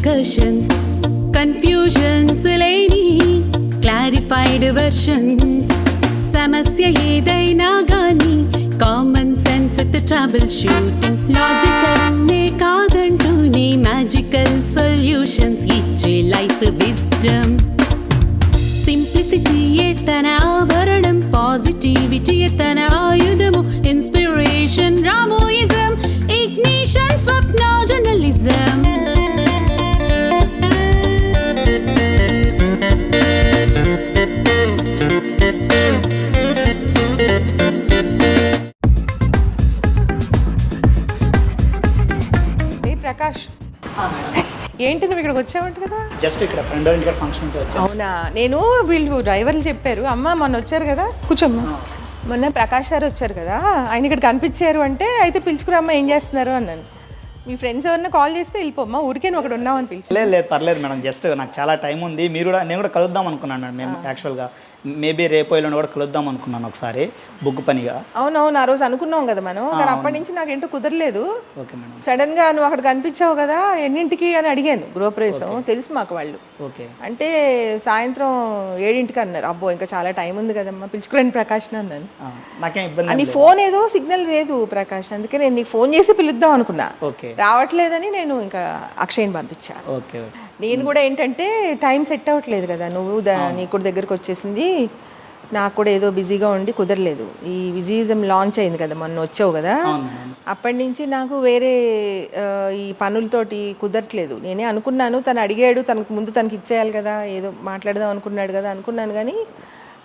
discussions, confusions లేని clarified versions. సమస్య ఏదైనా గాని కామన్ సెన్స్ తో ట్రబుల్ షూటింగ్, లాజికల్ నే కాదంటూనే మ్యాజికల్ సొల్యూషన్స్ ఇచ్చే లైఫ్ విజ్డమ్. సింప్లిసిటీ తన ఆభరణం, పాజిటివిటీ తన ఆయుధము, ఇన్స్పిరేషన్ రామోయిజం, ఇగ్నిషన్ స్వప్న జర్నలిజం. ప్రకాష్, ఏంటి నువ్వు ఇక్కడికి వచ్చావంట కదా? జస్ట్ ఇక్కడ ఫ్రెండ్ ఇంటికి ఫంక్షన్ ఉంటే వచ్చా. అవునా? నేను వీళ్ళు డ్రైవర్లు చెప్పారు, అమ్మ మొన్న వచ్చారు కదా, కూర్చోమ్మా, మొన్న ప్రకాష్ సార్ వచ్చారు కదా, ఆయన ఇక్కడ కనిపించారు అంటే అయితే పిలుచుకురమ్మా, ఏం చేస్తున్నారు అన్నాను. మీ ఫ్రెండ్స్ ఎవరన్నా కాల్ చేస్తే వెళ్ళిపోమ్మా, ఊరికే నువ్వు అక్కడ ఉన్నామని పిలిచి. లేదు పర్లేదు మేడం, జస్ట్ నాకు చాలా టైం ఉంది, మీరు కూడా నేను కూడా కలుద్దాం అనుకున్నాను మేడం. మేము యాక్చువల్గా మేబీ రేపు ఎల్లుండి కూడా కలుద్దాం అనుకున్నాను ఒకసారి బుక్ పనిగా. అవునవును, ఆ రోజు అనుకున్నాం కదా మనం, కానీ అప్పటి నుంచి నాకేంటో కుదరలేదు. Okay madam. సడన్గా నువ్వు అక్కడ కనిపించావు కదా, ఎన్నింటికి అని అడిగాను. గృహప్రవేశం తెలుసు మాకు వాళ్ళు. ఓకే. అంటే సాయంత్రం 7ంటికి అన్నారు. అబ్బో ఇంకా చాలా టైం ఉంది కదమ్మా, పిలుచుకురండి ప్రకాష్ అన్నాను. నాకేం ఇబ్బంది. నీ ఫోన్ ఏదో సిగ్నల్ లేదు ప్రకాష్, అందుకే నేను నీకు ఫోన్ చేసి పిలుద్దాం అనుకున్నా. ఓకే. రావట్లేదని నేను ఇంకా అక్షయ్ని పంపించా. ఓకే. నేను కూడా ఏంటంటే టైం సెట్ అవ్వట్లేదు కదా, నువ్వు నీకు కూడా దగ్గరకు వచ్చేసింది, నాకు కూడా ఏదో బిజీగా ఉండి కుదరలేదు. ఈ విజిజం లాంచ్ అయింది కదా, మొన్న వచ్చావు కదా, అప్పటి నుంచి నాకు వేరే ఈ పనులతోటి కుదరట్లేదు. నేనే అనుకున్నాను, తను అడిగాడు, తనకు ముందు తనకి ఇచ్చేయాలి కదా, ఏదో మాట్లాడదాం అనుకున్నాడు కదా అనుకున్నాను, కానీ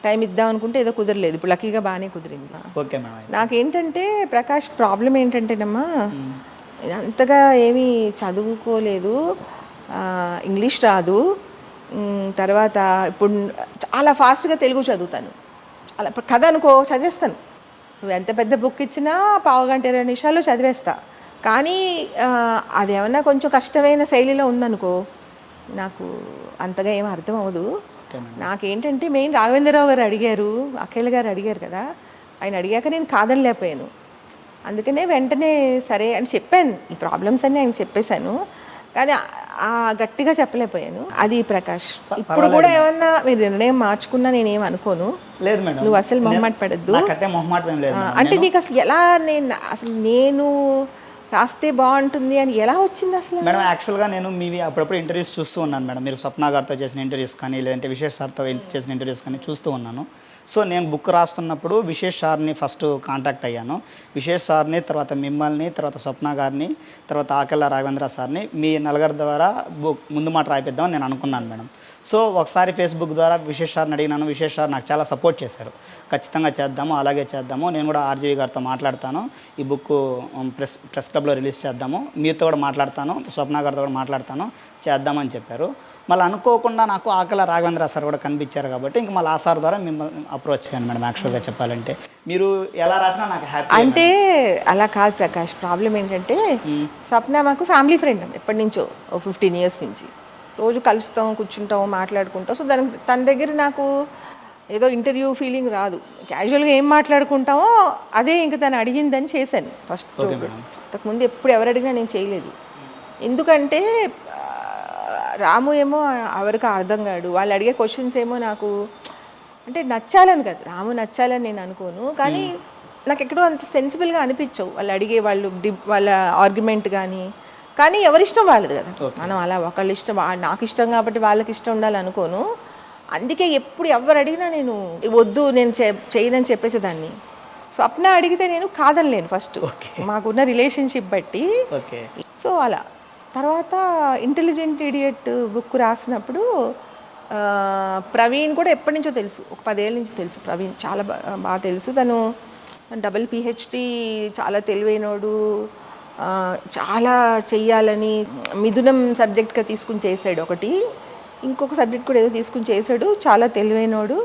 టైం ఇద్దాం అనుకుంటే ఏదో కుదరలేదు. ఇప్పుడు లక్కీగా బాగానే కుదిరింది. Okay madam. నాకేంటంటే ప్రకాష్ ప్రాబ్లం ఏంటంటేనమ్మా, అంతగా ఏమీ చదువుకోలేదు, ఇంగ్లీష్ రాదు, తర్వాత ఇప్పుడు చాలా ఫాస్ట్గా తెలుగు చదువుతాను. అలా ఇప్పుడు కథ అనుకో చదివేస్తాను, నువ్వు ఎంత పెద్ద బుక్ ఇచ్చినా 15-20 నిమిషాల్లో చదివేస్తా. కానీ అదేమన్నా కొంచెం కష్టమైన శైలిలో ఉందనుకో, నాకు అంతగా ఏం అర్థం అవ్వదు. నాకేంటంటే మెయిన్ రాఘవేంద్రరావు గారు అడిగారు, అఖిల్ గారు అడిగారు కదా, ఆయన అడిగాక నేను కాదనలేకపోయాను. అందుకనే వెంటనే సరే అని చెప్పాను, ఈ ప్రాబ్లమ్స్ అన్నీ ఆయన చెప్పేశాను, కానీ గట్టిగా చెప్పలేకపోయాను. అది ప్రకాష్. ఇప్పుడు కూడా ఏమన్నా మీరు నిర్ణయం మార్చుకున్నా నేనేం అనుకోను. లేదు మేడం, నువ్వు అసలు మొహమాట పడద్దు. అంటే నీకు అసలు ఎలా, నేను రాస్తే బాగుంటుంది అని ఎలా వచ్చింది అసలు? మేడం యాక్చువల్గా నేను మీవి అప్పుడప్పుడు ఇంటర్వ్యూస్ చూస్తూ ఉన్నాను మేడం. మీరు స్వప్న గారితో చేసిన ఇంటర్వ్యూస్ కానీ, లేదంటే విశేష్ సార్తో చేసిన ఇంటర్వ్యూస్ కానీ చూస్తూ ఉన్నాను. సో నేను బుక్ రాస్తున్నప్పుడు విశేష్ సార్ని ఫస్ట్ కాంటాక్ట్ అయ్యాను. విశేష్ సార్ని, తర్వాత మిమ్మల్ని, తర్వాత స్వప్న గారిని, తర్వాత ఆకెళ్ళ రాఘవేంద్ర సార్ని, మీ నలుగురి ద్వారా బుక్ ముందు మాట రాయిద్దామని నేను అనుకున్నాను మేడం. సో ఒకసారి ఫేస్బుక్ ద్వారా విశేష్ సార్ని అడిగినాను. విశేష్ సార్ నాకు చాలా సపోర్ట్ చేశారు, ఖచ్చితంగా చేద్దాము, అలాగే చేద్దాము, నేను కూడా ఆర్జీవి గారితో మాట్లాడతాను, ఈ బుక్ ప్రెస్ క్లబ్లో రిలీజ్ చేద్దాము, మీతో కూడా మాట్లాడతాను, స్వప్న గారితో కూడా మాట్లాడతాను, చేద్దామని చెప్పారు. మళ్ళీ అనుకోకుండా నాకు ఆకెళ్ళ రాఘవేంద్ర సార్ కూడా కనిపించారు కాబట్టి ఇంక మళ్ళీ ఆ సార్ ద్వారా మిమ్మల్ని అప్రోచ్ అయ్యాను మేడం. యాక్చువల్గా చెప్పాలంటే మీరు ఎలా రాసినా నాకు హ్యాపీ. అంటే అలా కాదు ప్రకాష్, ప్రాబ్లం ఏంటంటే స్వప్న మాకు ఫ్యామిలీ ఫ్రెండ్ అండి, ఎప్పటి నుంచో 15 years నుంచి రోజు కలుస్తాం, కూర్చుంటాం, మాట్లాడుకుంటాం. సో దానికి తన దగ్గర నాకు ఏదో ఇంటర్వ్యూ ఫీలింగ్ రాదు, క్యాజువల్గా ఏం మాట్లాడుకుంటామో అదే ఇంక తను అడిగిందని చేశాను ఫస్ట్. అంతకుముందు ఎప్పుడు ఎవరు అడిగినా నేను చేయలేదు. ఎందుకంటే రాము ఏమో ఎవరికి అర్థం కాడు, వాళ్ళు అడిగే క్వశ్చన్స్ ఏమో నాకు అంటే నచ్చాలని కాదు, రాము నచ్చాలని నేను అనుకోను, కానీ నాకు ఎక్కడో అంత సెన్సిబుల్గా అనిపించవు వాళ్ళు అడిగే వాళ్ళ ఆర్గ్యుమెంట్ కానీ ఎవరిష్టం వాళ్ళది కదా. మనం అలా ఒకళ్ళు ఇష్టం, నాకు ఇష్టం కాబట్టి వాళ్ళకి ఇష్టం ఉండాలి అనుకోను. అందుకే ఎప్పుడు ఎవరు అడిగినా నేను వద్దు, నేను చేయనని చెప్పేసేదాన్ని. స్వప్న అడిగితే నేను కాదనలేను ఫస్ట్, మాకున్న రిలేషన్షిప్ బట్టి. సో అలా తర్వాత ఇంటెలిజెంట్ ఇడియట్ బుక్ రాసినప్పుడు ప్రవీణ్ కూడా ఎప్పటి నుంచో తెలుసు, ఒక 10 ఏళ్ళ నుంచి తెలుసు. ప్రవీణ్ చాలా బాగా తెలుసు, తను డబుల్ PhD, చాలా తెలివైనోడు, చాలా చెయ్యాలని మిథునం సబ్జెక్ట్గా తీసుకుని చేశాడు ఒకటి, ఇంకొక సబ్జెక్ట్ కూడా ఏదో తీసుకుని చేశాడు, చాలా తెలివైనోడు.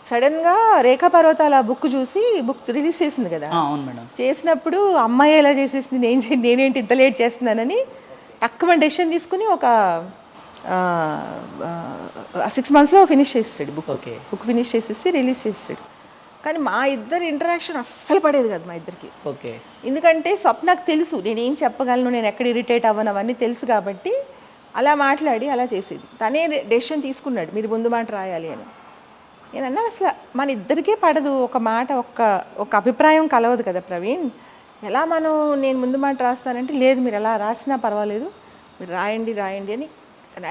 సడన్గా రేఖా పర్వతాల బుక్ చూసి, బుక్ రిలీజ్ చేసింది కదా, చేసినప్పుడు అమ్మాయి ఎలా చేసేసింది, నేనేంటి ఇంత లేట్ చేస్తున్నానని తక్కువ డెసిషన్ తీసుకుని ఒక 6 monthsలో ఫినిష్ చేస్తాడు బుక్ ఫినిష్ చేసేసి రిలీజ్ చేస్తాడు. కానీ మా ఇద్దరు ఇంటరాక్షన్ అస్సలు పడేది కదా మా ఇద్దరికి. ఎందుకంటే స్వప్నకు తెలుసు నేనేం చెప్పగలను, నేను ఎక్కడ ఇరిటేట్ అవ్వను, అవన్నీ తెలుసు కాబట్టి అలా మాట్లాడి అలా చేసేది. తనే డెసిషన్ తీసుకున్నాడు మీరు ముందు మాట రాయాలి అని. నేను అన్నా అసలు మన ఇద్దరికీ పడదు ఒక మాట, ఒక అభిప్రాయం కలవదు కదా ప్రవీణ్, ఎలా నేను ముందు మాట రాస్తానంటే లేదు మీరు ఎలా రాసినా పర్వాలేదు మీరు రాయండి రాయండి అని తను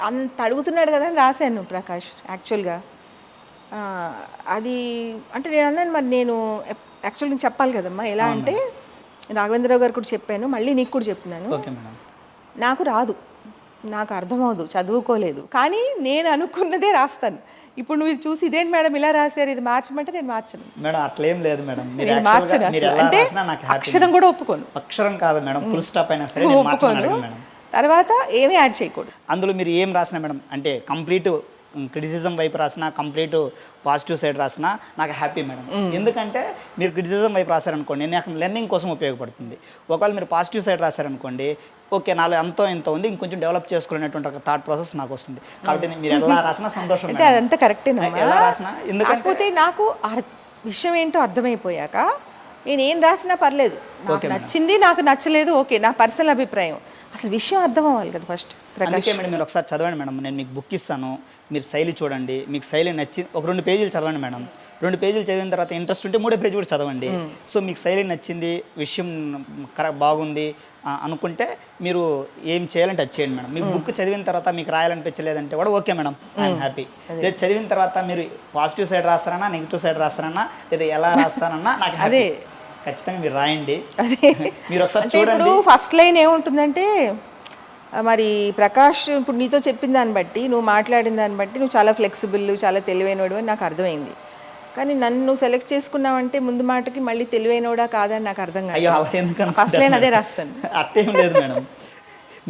అంత అడుగుతున్నాడు కదా అని రాశాను ప్రకాష్ యాక్చువల్గా. అది అంటే నేను అన్నాను మరి నేను యాక్చువల్గా చెప్పాలి కదమ్మా ఎలా అంటే రాఘవేంద్రరావు గారు కూడా చెప్పాను, మళ్ళీ నీకు కూడా చెప్తున్నాను. నాకు రాదు, నాకు అర్థమవుదు, చదువుకోలేదు, కానీ నేను అనుకున్నదే రాస్తాను. ఇప్పుడు నువ్వు ఇది చూసి ఇదేంటి మేడం ఇలా రాశారు ఇది మార్చమంటే నేను మార్చను మేడం. అట్లేం లేదు మేడం, నేను మార్చను అంటే అక్షరం కూడా ఒప్పుకోను. అక్షరం కాదు మేడం, ఫుల్ స్టాప్ అయినా సరే ఒప్పుకోను. తర్వాత ఏమీ యాడ్ చేయకూడదు అందులో. మీరు ఏం రాసినా మేడం అంటే కంప్లీట్ క్రిటిసిజం వైపు రాసినా, కంప్లీట్ పాజిటివ్ సైడ్ రాసినా నాకు హ్యాపీ మేడం. ఎందుకంటే మీరు క్రిటిసిజం వైపు రాశారనుకోండి నాకు లెర్నింగ్ కోసం ఉపయోగపడుతుంది. ఒకవేళ మీరు పాజిటివ్ సైడ్ రాశారనుకోండి ఓకే నాలో ఎంతో ఎంత ఉంది ఇంకొంచెం డెవలప్ చేసుకోవాలనేటువంటి ఒక థాట్ ప్రాసెస్ నాకు వస్తుంది. కాబట్టి మీరు ఎలా రాసినా సంతోషం. అంటే అదంతా కరెక్టేనా ఎలా రాసినా, ఎందుకంటే నాకు విషయం ఏంటో అర్థమైపోయాక నేను ఏం రాసినా పర్లేదు, నాకు నచ్చింది నాకు నచ్చలేదు ఓకే నా పర్సనల్ అభిప్రాయం, అసలు విషయం అర్థం అవ్వాలి కదా ఫస్ట్. అందుకే మేడం మీరు ఒకసారి చదవండి మేడం, నేను మీకు బుక్ ఇస్తాను, మీరు శైలి చూడండి, మీకు శైలి నచ్చి ఒక 2 పేజీలు చదవండి మేడం. 2 పేజీలు చదివిన తర్వాత ఇంట్రెస్ట్ ఉంటే 3వ పేజీ కూడా చదవండి. సో మీకు శైలి నచ్చింది, విషయం బాగుంది అనుకుంటే మీరు ఏం చేయాలంటే అది చేయండి మేడం. మీకు బుక్ చదివిన తర్వాత మీకు రాయాలనిపించలేదంటే కూడా ఓకే మేడం ఐఎమ్ హ్యాపీ. లేదు చదివిన తర్వాత మీరు పాజిటివ్ సైడ్ రాస్తారన్నా నెగిటివ్ సైడ్ రాస్తారన్నా లేదా ఎలా రాస్తారన్నా నాకు అదే ఖచ్చితంగా మీరు రాయండి. మీరు ఒకసారి చూడండి. ఫస్ట్ లైన్ ఏముంటుందంటే మరి ప్రకాష్ ఇప్పుడు నీతో చెప్పిన దాన్ని బట్టి నువ్వు మాట్లాడిన దాన్ని బట్టి నువ్వు చాలా ఫ్లెక్సిబుల్ చాలా తెలివైనవాడు అని నాకు అర్థమైంది, కానీ నన్ను సెలెక్ట్ చేసుకున్నావంటే ముందు మాటకి మళ్ళీ తెలివైనోడా కాదని నాకు అర్థం కాదు. ఫస్ట్ లైన్ అదే రాస్తాను. అర్థం లేదు మేడం,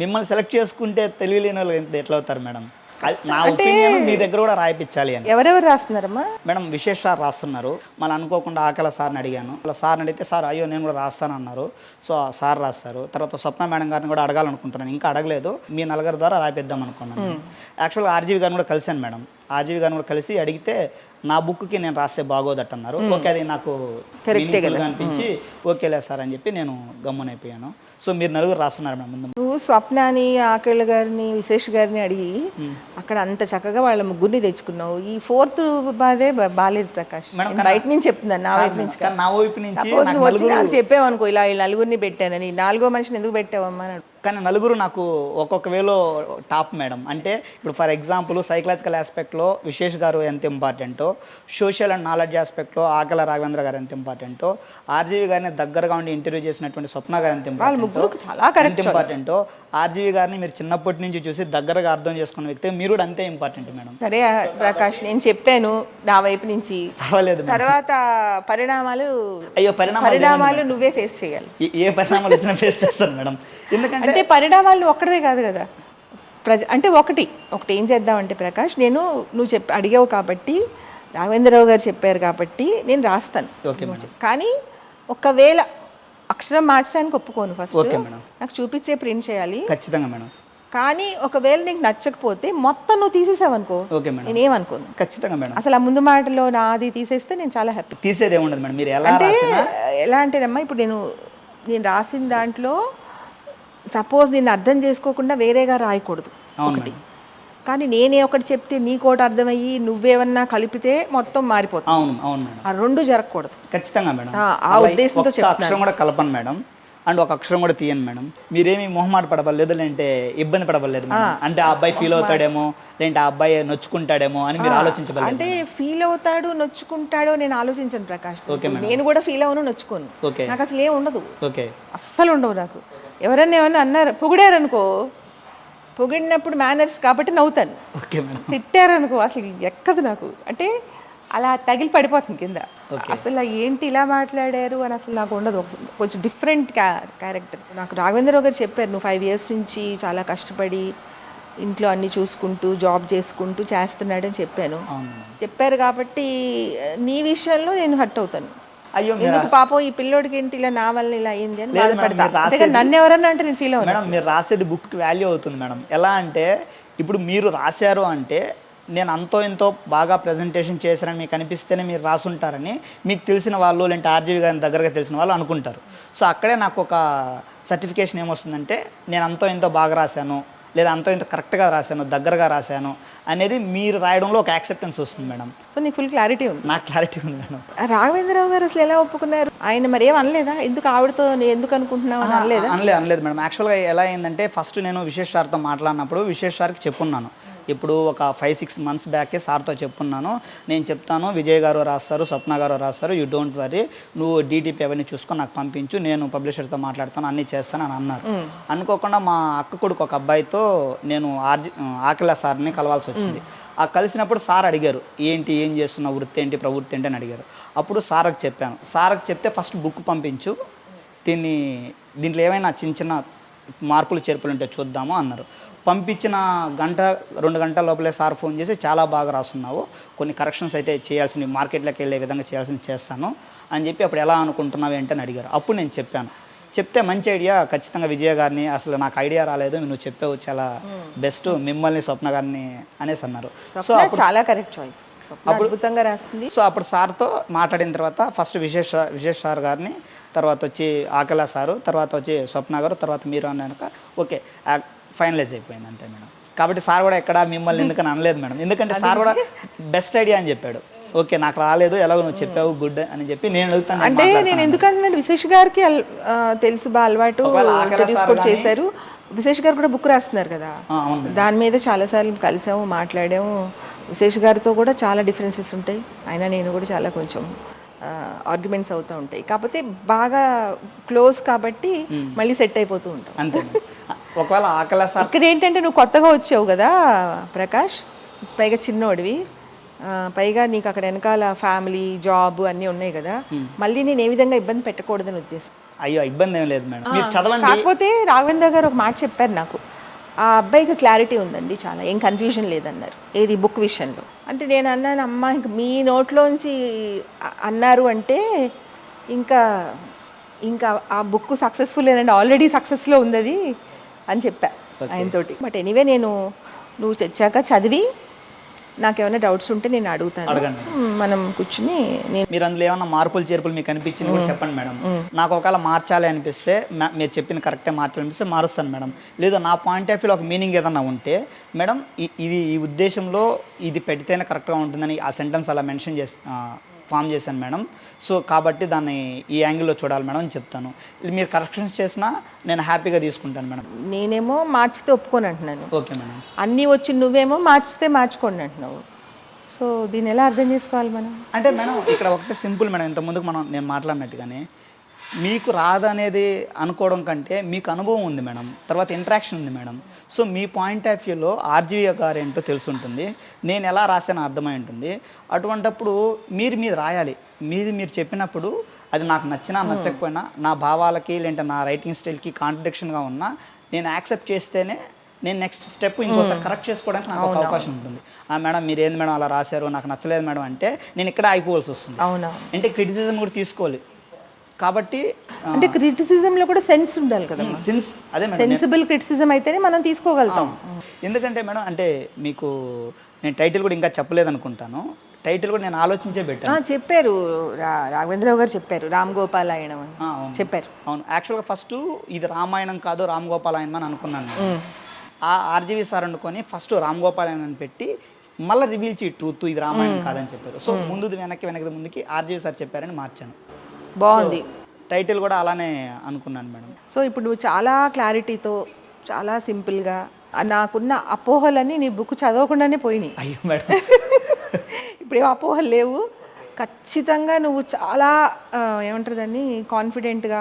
మిమ్మల్ని సెలెక్ట్ చేసుకుంటే తెలివిలేని వాళ్ళు ఎట్లా అవుతారు మేడం? నా ఒపీనియన్ మీ దగ్గర కూడా రాయిపించాలి అని. ఎవరెవరు రాస్తున్నారమ్మా మేడం? విశేష సార్ రాస్తున్నారు. మళ్ళీ అనుకోకుండా ఆకల సార్ని అడిగాను, అలా సార్ని అడిగితే సార్ అయ్యో నేను కూడా రాస్తాను అన్నారు. సో సార్ రాస్తారు. తర్వాత స్వప్న మేడం గారిని కూడా అడగాలనుకుంటున్నాను, ఇంకా అడగలేదు, మీ నలుగురు ద్వారా రాయిద్దాం అనుకున్నాను. యాక్చువల్గా ఆర్జీవి గారిని కూడా కలిశాను మేడం. ఆర్జీవి గారిని కూడా కలిసి అడిగితే నా బుక్కి నేను రాస్తే బాగోదట్ అన్నారు. ఓకే అది నాకు కరెక్ట్గా అనిపించి ఓకేలే సార్ అని చెప్పి నేను గమ్మునైపోయాను. సో మీరు నలుగురు రాస్తున్నారు మేడం. ముందు నువ్వు స్వప్నాని ఆకేళ్ళ గారిని విశేష్ గారిని అడిగి అక్కడ అంత చక్కగా వాళ్ళ ముగ్గురిని తెచ్చుకున్నావు. ఈ 4th బాధే బాలేదు ప్రకాష్. బయట నుంచి చెప్తున్నాను, నా వైపు నుంచి. నా వైపు నుంచి నువ్వు వచ్చి నాకు చెప్పావు అనుకో ఇలా నలుగురిని పెట్టానని, 4వ మనిషిని ఎందుకు పెట్టావమ్మా? కానీ నలుగురు నాకు ఒక్కొక్క వేలో టాప్ మేడం. అంటే ఇప్పుడు ఫర్ ఎగ్జాంపుల్ సైకలాజికల్ ఆస్పెక్ట్లో విశేష్ గారు ఎంత ఇంపార్టెంటో, సోషల్ అండ్ నాలెడ్జ్ ఆస్పెక్ట్లో ఆకల రాఘవేంద్ర గారు ఎంత ఇంపార్టెంటో, ఆర్జీవి గారిని దగ్గరగా ఉండి ఇంటర్వ్యూ చేసినటువంటి స్వప్న గారు ఎంత ఇంపార్టెంటో, ఆర్జీవి గారిని మీరు చిన్నప్పటి నుంచి చూసి దగ్గరగా అర్థం చేసుకున్న వ్యక్తి మీరు కూడా అంతే ఇంపార్టెంట్ మేడం. సరే ప్రకాష్ నేను చెప్పాను నా వైపు నుంచి, పర్వాలేదు. తర్వాత పరిణామాలు నువ్వే ఫేస్ చేయాలి. ఏ పరిణామాలు వచ్చినా ఫేస్ చేస్తాను మేడం. ఎందుకంటే పరిణామాలు ఒక్కడే కాదు కదా అంటే ఒకటి ఏం చేద్దామంటే ప్రకాష్ నువ్వు అడిగావు కాబట్టి రాఘవేంద్రరావు గారు చెప్పారు కాబట్టి నేను రాస్తాను. కానీ ఒకవేళ అక్షరం మార్చడానికి ఒప్పుకోను, ఫస్ట్ నాకు చూపించే ప్రింట్ చేయాలి ఖచ్చితంగా మేడం. కానీ ఒకవేళ నీకు నచ్చకపోతే మొత్తం నువ్వు తీసేసావు అనుకో నేనేమనుకోను ఖచ్చితంగా మేడం. అసలు ఆ ముందు మాటలో నాది తీసేస్తే నేను చాలా హ్యాపీ. తీసేది ఏముండదు మేడం. మీరు ఎలా అంటేనమ్మా ఇప్పుడు నేను రాసిన దాంట్లో సపోజ్ నేను అర్థం చేసుకోకుండా వేరేగా రాయకూడదు ఒకటి, కానీ నేనే ఒకటి చెప్తే నీకోటి అర్థమయ్యి నువ్వేమన్నా కలిపితే మొత్తం మారిపోతుంది. అవును అవును మేడం, ఆ 2 జరగకూడదు. ఖచ్చితంగా మేడం. ఆ ఉద్దేశంతో అక్షరం కూడా కలపను మేడం, అండ్ ఒక అక్షరం కూడా తీయను మేడం. మీరేమి మొహమాట పడవలేదు, లేదంటే ఇబ్బంది పడవలేదు అంటే ఆ అబ్బాయి ఫీల్ అవుతాడేమో లేదంటే ఆ అబ్బాయి నొచ్చుకుంటాడేమో అని మీరు ఆలోచించబడలేదు. అంటే ఫీల్ అవుతాడు నొచ్చుకుంటాడో నేను ఆలోచించను ప్రకాష్. నేను కూడా ఫీల్ అవును నొచ్చుకోను, నాకు అసలు ఏం ఉండదు, అస్సలు ఉండవు నాకు. ఎవరన్నా ఏమన్నా అన్నారు పొగిడారనుకో, పొగిడినప్పుడు మేనర్స్ కాబట్టి నవ్వుతాను, తిట్టారనుకో అసలు ఎక్కదు నాకు, అంటే అలా తగిలి పడిపోతుంది కింద. అసలు ఏంటి ఇలా మాట్లాడారు అని అసలు నాకు ఉండదు, కొంచెం డిఫరెంట్ క్యారెక్టర్. నాకు రాఘవేంద్రరావు గారు చెప్పారు నువ్వు 5 years నుంచి చాలా కష్టపడి ఇంట్లో అన్ని చూసుకుంటూ జాబ్ చేసుకుంటూ చేస్తున్నాడని చెప్పారు కాబట్టి నీ విషయంలో నేను హర్ట్ అవుతాను. అయ్యో ఎందుకు పాపం ఈ పిల్లోడికి ఏంటి ఇలా నా వల్ల ఇలా అయింది అని బాధపడతా. నన్ను ఎవరన్నా అంటే నేను ఫీల్ అవుతాను మేడం. మీరు రాసేది బుక్కి వాల్యూ అవుతుంది మేడం. ఎలా అంటే ఇప్పుడు మీరు రాశారు అంటే నేను అంతో ఎంతో బాగా ప్రజెంటేషన్ చేశారని మీకు అనిపిస్తేనే మీరు రాసుంటారని మీకు తెలిసిన వాళ్ళు లేదంటే ఆర్జీవి గారి దగ్గరగా తెలిసిన వాళ్ళు అనుకుంటారు. సో అక్కడే నాకు ఒక సర్టిఫికేషన్ ఏమొస్తుందంటే నేను అంతో ఎంతో బాగా రాశాను లేదా అంత ఇంత కరెక్ట్గా రాశాను, దగ్గరగా రాశాను అనేది మీరు రాయడంలో ఒక యాక్సెప్టెన్స్ వస్తుంది మేడం. సో నీకు ఫుల్ క్లారిటీ ఉంది. నాకు క్లారిటీ ఉంది మేడం. రాఘవేంద్రరావు గారు అసలు ఎలా ఒప్పుకున్నారు? ఆయన మరి ఏం అనలేదా? ఎందుకు ఆవిడతో ఎందుకు అనుకుంటున్నావు అని అనలేదా? అనలేదు మేడం. యాక్చువల్గా ఎలా అయిందంటే ఫస్ట్ నేను విశేష్ సార్తో మాట్లాడినప్పుడు విశేష్ సార్కి చెప్పున్నాను. ఇప్పుడు ఒక 5-6 months బ్యాకే సార్తో చెప్పున్నాను, నేను చెప్తాను, విజయ్ గారు రాస్తారు, స్వప్న గారు రాస్తారు, యూ డోంట్ వరీ, నువ్వు డీటీపీ అవన్నీ చూసుకొని నాకు పంపించు, నేను పబ్లిషర్తో మాట్లాడతాను, అన్నీ చేస్తాను అని అన్నారు. అనుకోకుండా మా అక్క కొడుకు ఒక అబ్బాయితో నేను ఆకల సార్ని కలవాల్సి వచ్చింది. ఆ కలిసినప్పుడు సార్ అడిగారు, ఏంటి, ఏం చేస్తున్నావు, వృత్తి ఏంటి, ప్రవృత్తి ఏంటి అని అడిగారు. అప్పుడు సార్కి చెప్పాను. సార్కి చెప్తే ఫస్ట్ బుక్ పంపించు, దీంట్లో ఏమైనా చిన్న చిన్న మార్పులు చేర్పులు ఉంటే చూద్దాము అన్నారు. పంపించిన 1-2 గంటల లోపలే సార్ ఫోన్ చేసి, చాలా బాగా రాస్తున్నావు, కొన్ని కరెక్షన్స్ అయితే చేయాల్సినవి, మార్కెట్లోకి వెళ్ళే విధంగా చేయాల్సినవి చేస్తాను అని చెప్పి, అప్పుడు ఎలా అనుకుంటున్నావు ఏంటని అడిగారు. అప్పుడు నేను చెప్పాను. చెప్తే మంచి ఐడియా, ఖచ్చితంగా విజయ గారిని, అసలు నాకు ఐడియా రాలేదు, నువ్వు చెప్పావు, చాలా బెస్ట్, మిమ్మల్ని స్వప్న గారిని అనేసి అన్నారు. సో చాలా కరెక్ట్ చాయిస్, అద్భుతంగా రాస్తుంది. సో అప్పుడు సార్తో మాట్లాడిన తర్వాత ఫస్ట్ విశేష్ సార్ గారిని, తర్వాత వచ్చి ఆకల సారు, తర్వాత వచ్చి స్వప్న గారు, తర్వాత మీరు అన్నాక ఓకే ఫైనలైజ్ అయిపోయింది అంతే మేడం. కాబట్టి సార్ కూడా ఎక్కడ మిమ్మల్ని ఎందుకని అనలేదు మేడం, ఎందుకంటే సార్ కూడా బెస్ట్ ఐడియా అని చెప్పాడు. ఓకే నాకు రాలేదు, ఎలాగో నువ్వు చెప్పావు, గుడ్ అని చెప్పి నేను అడుగుతాను. అంటే నేను ఎందుకంటే విశేష్ గారికి తెలుసు, బాగా అలవాటు, చేశారు. విశేష్ గారు కూడా బుక్ రాస్తున్నారు కదా, దాని మీద చాలాసార్లు కలిసాము, మాట్లాడాము. విశేష్ గారితో కూడా చాలా డిఫరెన్సెస్ ఉంటాయి, అయినా నేను కూడా చాలా కొంచెం ఆర్గ్యుమెంట్స్ అవుతూ ఉంటాయి. కాకపోతే బాగా క్లోజ్ కాబట్టి మళ్ళీ సెట్ అయిపోతూ ఉంటాం అంతే. ఒకవేళ ఆకలి సార్ ఇక్కడ ఏంటంటే నువ్వు కొత్తగా వచ్చావు కదా ప్రకాష్, పైగా చిన్నోడివి, పైగా నీకు అక్కడ వెనకాల ఫ్యామిలీ, జాబ్ అన్నీ ఉన్నాయి కదా, మళ్ళీ నేను ఏ విధంగా ఇబ్బంది పెట్టకూడదని ఉద్దేశం. అయ్యో ఇబ్బంది ఏం లేదు మేడం, మీరు చదవండి. కాకపోతే రాఘవేంద్ర గారు ఒక మాట చెప్పారు నాకు, ఆ అబ్బాయికి క్లారిటీ ఉందండి, చాలా ఏం కన్ఫ్యూజన్ లేదన్నారు, ఏది బుక్ విషయంలో. అంటే నేను అన్నాను, అమ్మ ఇంక మీ నోట్లోంచి అన్నారు అంటే ఇంకా ఆ బుక్ సక్సెస్ఫుల్ ఏనండి, ఆల్రెడీ సక్సెస్లో ఉంది అది అని చెప్పా ఆయనతోటి. బట్ ఎనీవే నువ్వు తెచ్చాక చదివి నాకేమైనా డౌట్స్ ఉంటే నేను అడుగుతాను, మనం కూర్చుని. మీరు అందులో ఏమైనా మార్పులు చేర్పులు మీకు అనిపించింది కూడా చెప్పండి మేడం. నాకు ఒకవేళ మార్చాలి అనిపిస్తే, మీరు చెప్పింది కరెక్టే మార్చాలనిపిస్తే మారుస్తాను మేడం. లేదా నా పాయింట్ ఆఫ్ వ్యూలో ఒక మీనింగ్ ఏదన్నా ఉంటే మేడం, ఈ ఉద్దేశంలో ఇది పెడితేనే కరెక్ట్గా ఉంటుందని ఆ సెంటెన్స్ అలా మెన్షన్ ఫామ్ చేశాను మేడం. సో కాబట్టి దాన్ని ఈ యాంగిల్లో చూడాలి మేడం అని చెప్తాను. మీరు కరెక్షన్స్ చేసినా నేను హ్యాపీగా తీసుకుంటాను మేడం. నేనేమో మార్చితే ఒప్పుకొని అంటున్నాను, ఓకే మేడం. అన్నీ వచ్చి నువ్వేమో మార్చితే మార్చుకోండి అంటున్నావు. సో దీన్ని ఎలా అర్థం చేసుకోవాలి మనం? అంటే మేడం ఇక్కడ ఒకటి సింపుల్ మేడం, ఇంతకుముందుకు నేను మాట్లాడినట్టుగానే మీకు రాదనేది అనుకోవడం కంటే మీకు అనుభవం ఉంది మేడం, తర్వాత ఇంటరాక్షన్ ఉంది madam. So me point of వ్యూలో ఆర్జీవి గారు ఏంటో తెలిసి ఉంటుంది, నేను ఎలా రాసానో అర్థమై ఉంటుంది. అటువంటప్పుడు మీరు రాయాలి, మీరు చెప్పినప్పుడు అది నాకు నచ్చినా నచ్చకపోయినా, నా భావాలకి లేదంటే నా రైటింగ్ స్టైల్కి కాంట్రడిక్షన్గా ఉన్నా నేను యాక్సెప్ట్ చేస్తేనే నేను నెక్స్ట్ స్టెప్ ఇంకోసారి కరెక్ట్ చేసుకోవడానికి నాకు ఒక అవకాశం ఉంటుంది. మేడం మీరు ఏంది మేడం అలా రాశారు, నాకు నచ్చలేదు మేడం అంటే నేను ఇక్కడ ఆగిపోవాల్సి వస్తుంది. అంటే క్రిటిసిజం కూడా తీసుకోవాలి. కాబట్టి అంటే క్రిటిసిజంలో కూడా సెన్స్ ఉండాలి కదా, సెన్స్ అదే సెన్సిబుల్ క్రిటిసిజం అయితేనే మనం తీసుకోగలుగుతాం. ఎందుకంటే మేడం అంటే మీకు నేను టైటిల్ కూడా ఇంకా చెప్పలేదు అనుకుంటాను, టైటిల్ కూడా నేను ఆలోచించే పెట్టాను. చెప్పారు రాఘవేంద్రరావు గారు, చెప్పారు రామ్ గోపాలాయనం అని చెప్పారు. అవును, యాక్చువల్గా ఫస్ట్ ఇది రామాయణం కాదు రామ్ గోపాలాయనం అని అనుకున్నాను. ఆ ఆర్జీవి సార్ అనుకొని ఫస్ట్ రామ్ గోపాలాయనం అని పెట్టి మళ్ళీ రివీల్ చేయి ట్రూత్ ఇది రామాయణం కాదని చెప్పారు. సో ముందుది వెనక్కి ముందుకి ఆర్జీవి సార్ చెప్పారని మార్చాను. బాగుంది, టైటిల్ కూడా అలానే అనుకున్నాను మేడం. సో ఇప్పుడు నువ్వు చాలా క్లారిటీతో, చాలా సింపుల్గా, నాకున్న అపోహలన్నీ నీ బుక్ చదవకుండానే పోయినాయి. అయ్యో మేడం ఇప్పుడు ఏం అపోహలు లేవు, ఖచ్చితంగా నువ్వు చాలా ఏమంటారు దాన్ని, కాన్ఫిడెంట్గా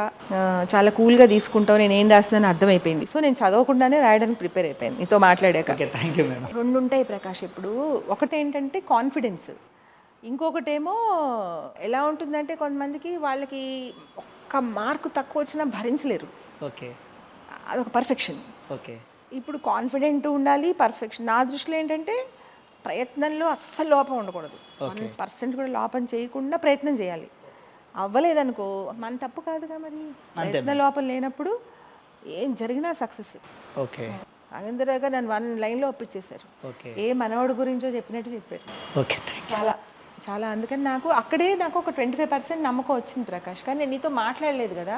చాలా కూల్గా తీసుకుంటావు, నేను ఏం రాసిందని అర్థమైపోయింది. సో నేను చదవకుండానే రాయడానికి ప్రిపేర్ అయిపోయాను నీతో మాట్లాడాక. Thank you madam. రెండు ఉంటాయి ప్రకాష్, ఇప్పుడు ఒకటేంటంటే కాన్ఫిడెన్స్, ఇంకొకటేమో ఎలా ఉంటుందంటే కొంతమందికి వాళ్ళకి ఒక్క మార్కు తక్కువ వచ్చినా భరించలేరు. ఓకే, అదొక పర్ఫెక్షన్. ఓకే, ఇప్పుడు కాన్ఫిడెంట్ ఉండాలి, పర్ఫెక్షన్. నా దృష్టిలో ఏంటంటే ప్రయత్నంలో అస్సలు లోపం ఉండకూడదు, 1% కూడా లోపం చేయకుండా ప్రయత్నం చేయాలి. అవ్వలేదనుకో మన తప్పు కాదుగా, మరి ప్రయత్న లోపం లేనప్పుడు ఏం జరిగినా సక్సెస్. ఓకే, రాఘవేంద్ర గారు నన్ను 1 లైన్లో ఒప్పించేశారు, ఏ మనవడు గురించో చెప్పినట్టు చెప్పారు. ఓకే, చాలా చాలా. అందుకని నాకు అక్కడే ఒక 25% నమ్మకం వచ్చింది ప్రకాష్. కానీ నేను నీతో మాట్లాడలేదు కదా,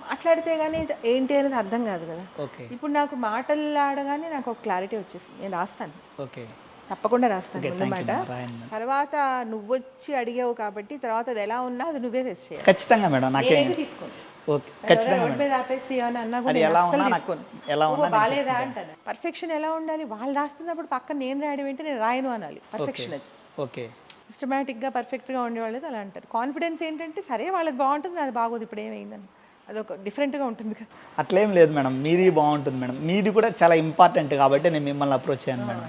మాట్లాడితే కానీ ఏంటి అనేది అర్థం కాదు కదా. ఓకే ఇప్పుడు నాకు మాటలు ఆడగానే నాకు ఒక క్లారిటీ వచ్చేసింది. నేను రాస్తాను, ఓకే తప్పకుండా రాస్తాను ఓకే థ్యాంక్ యూ అన్నమాట. మేడం రాయండి మేడం. తర్వాత నువ్వు వచ్చి అడిగావు కాబట్టి తర్వాత అది ఎలా ఉన్నా అది నువ్వే ఫేస్ చేయాలి. ఖచ్చితంగా మేడం నాకే నేనేది తీసుకోను. ఓకే ఖచ్చితంగా రోడ్ మీద ఆపేసి అని అన్నా కూడా అది నేను ఎలా అస్సలు ఉన్నా నాకు తీసుకోను. ఎలా ఓహో, ఉన్నా నేను బాలేదా అంటాను. పర్ఫెక్షన్ ఎలా ఉండాలి, వాళ్ళు రాస్తున్నప్పుడు పక్కన నేను రాయడం ఏంటి, నేను రాయను అనాలి. ఓకే పర్ఫెక్షన్ అది ఓకే సిస్టమేటిక్గా పర్ఫెక్ట్గా ఉండేవాళ్ళది అలా అంటారు. కాన్ఫిడెన్స్ ఏంటంటే సరే వాళ్ళది బాగుంటుంది, అది బాగోదు, ఇప్పుడు ఏమైందని అదొక డిఫరెంట్గా ఉంటుంది కదా. అట్లేం లేదు మేడం, మీది బాగుంటుంది మేడం, మీది కూడా చాలా ఇంపార్టెంట్ కాబట్టి నేను మిమ్మల్ని అప్రోచ్ అయ్యాను మేడం.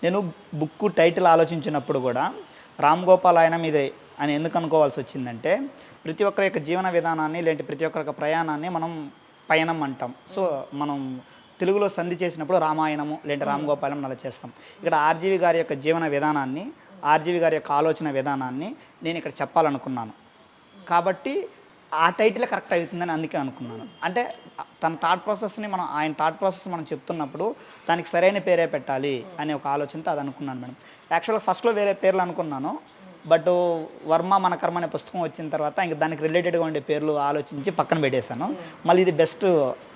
నేను బుక్ టైటిల్ ఆలోచించినప్పుడు కూడా రామ్ గోపాల్ ఆయన మీదే అని ఎందుకు అనుకోవాల్సి వచ్చిందంటే ప్రతి ఒక్కరి యొక్క జీవన విధానాన్ని లేదంటే ప్రతి ఒక్కరి యొక్క ప్రయాణాన్ని మనం పయనం అంటాం. సో మనం తెలుగులో సంధి చేసినప్పుడు రామాయణము లేదంటే రామ్ గోపాలం అలా చేస్తాం. ఇక్కడ ఆర్జీవి గారి యొక్క జీవన విధానాన్ని, ఆర్జీవి గారి యొక్క ఆలోచన విధానాన్ని నేను ఇక్కడ చెప్పాలనుకున్నాను కాబట్టి ఆ టైటిల్ కరెక్ట్ అవుతుందని అందుకే అనుకున్నాను. అంటే తన థాట్ ప్రాసెస్ని మనం, ఆయన థాట్ ప్రాసెస్ మనం చెప్తున్నప్పుడు దానికి సరైన పేరే పెట్టాలి అనే ఒక ఆలోచనతో అది అనుకున్నాను మేడం. యాక్చువల్గా ఫస్ట్లో వేరే పేర్లు అనుకున్నాను, బట్ వర్మ మన కర్మ అనే పుస్తకం వచ్చిన తర్వాత ఇంక దానికి రిలేటెడ్గా ఉండే పేర్లు ఆలోచించి పక్కన పెట్టేశాను. మళ్ళీ ఇది బెస్ట్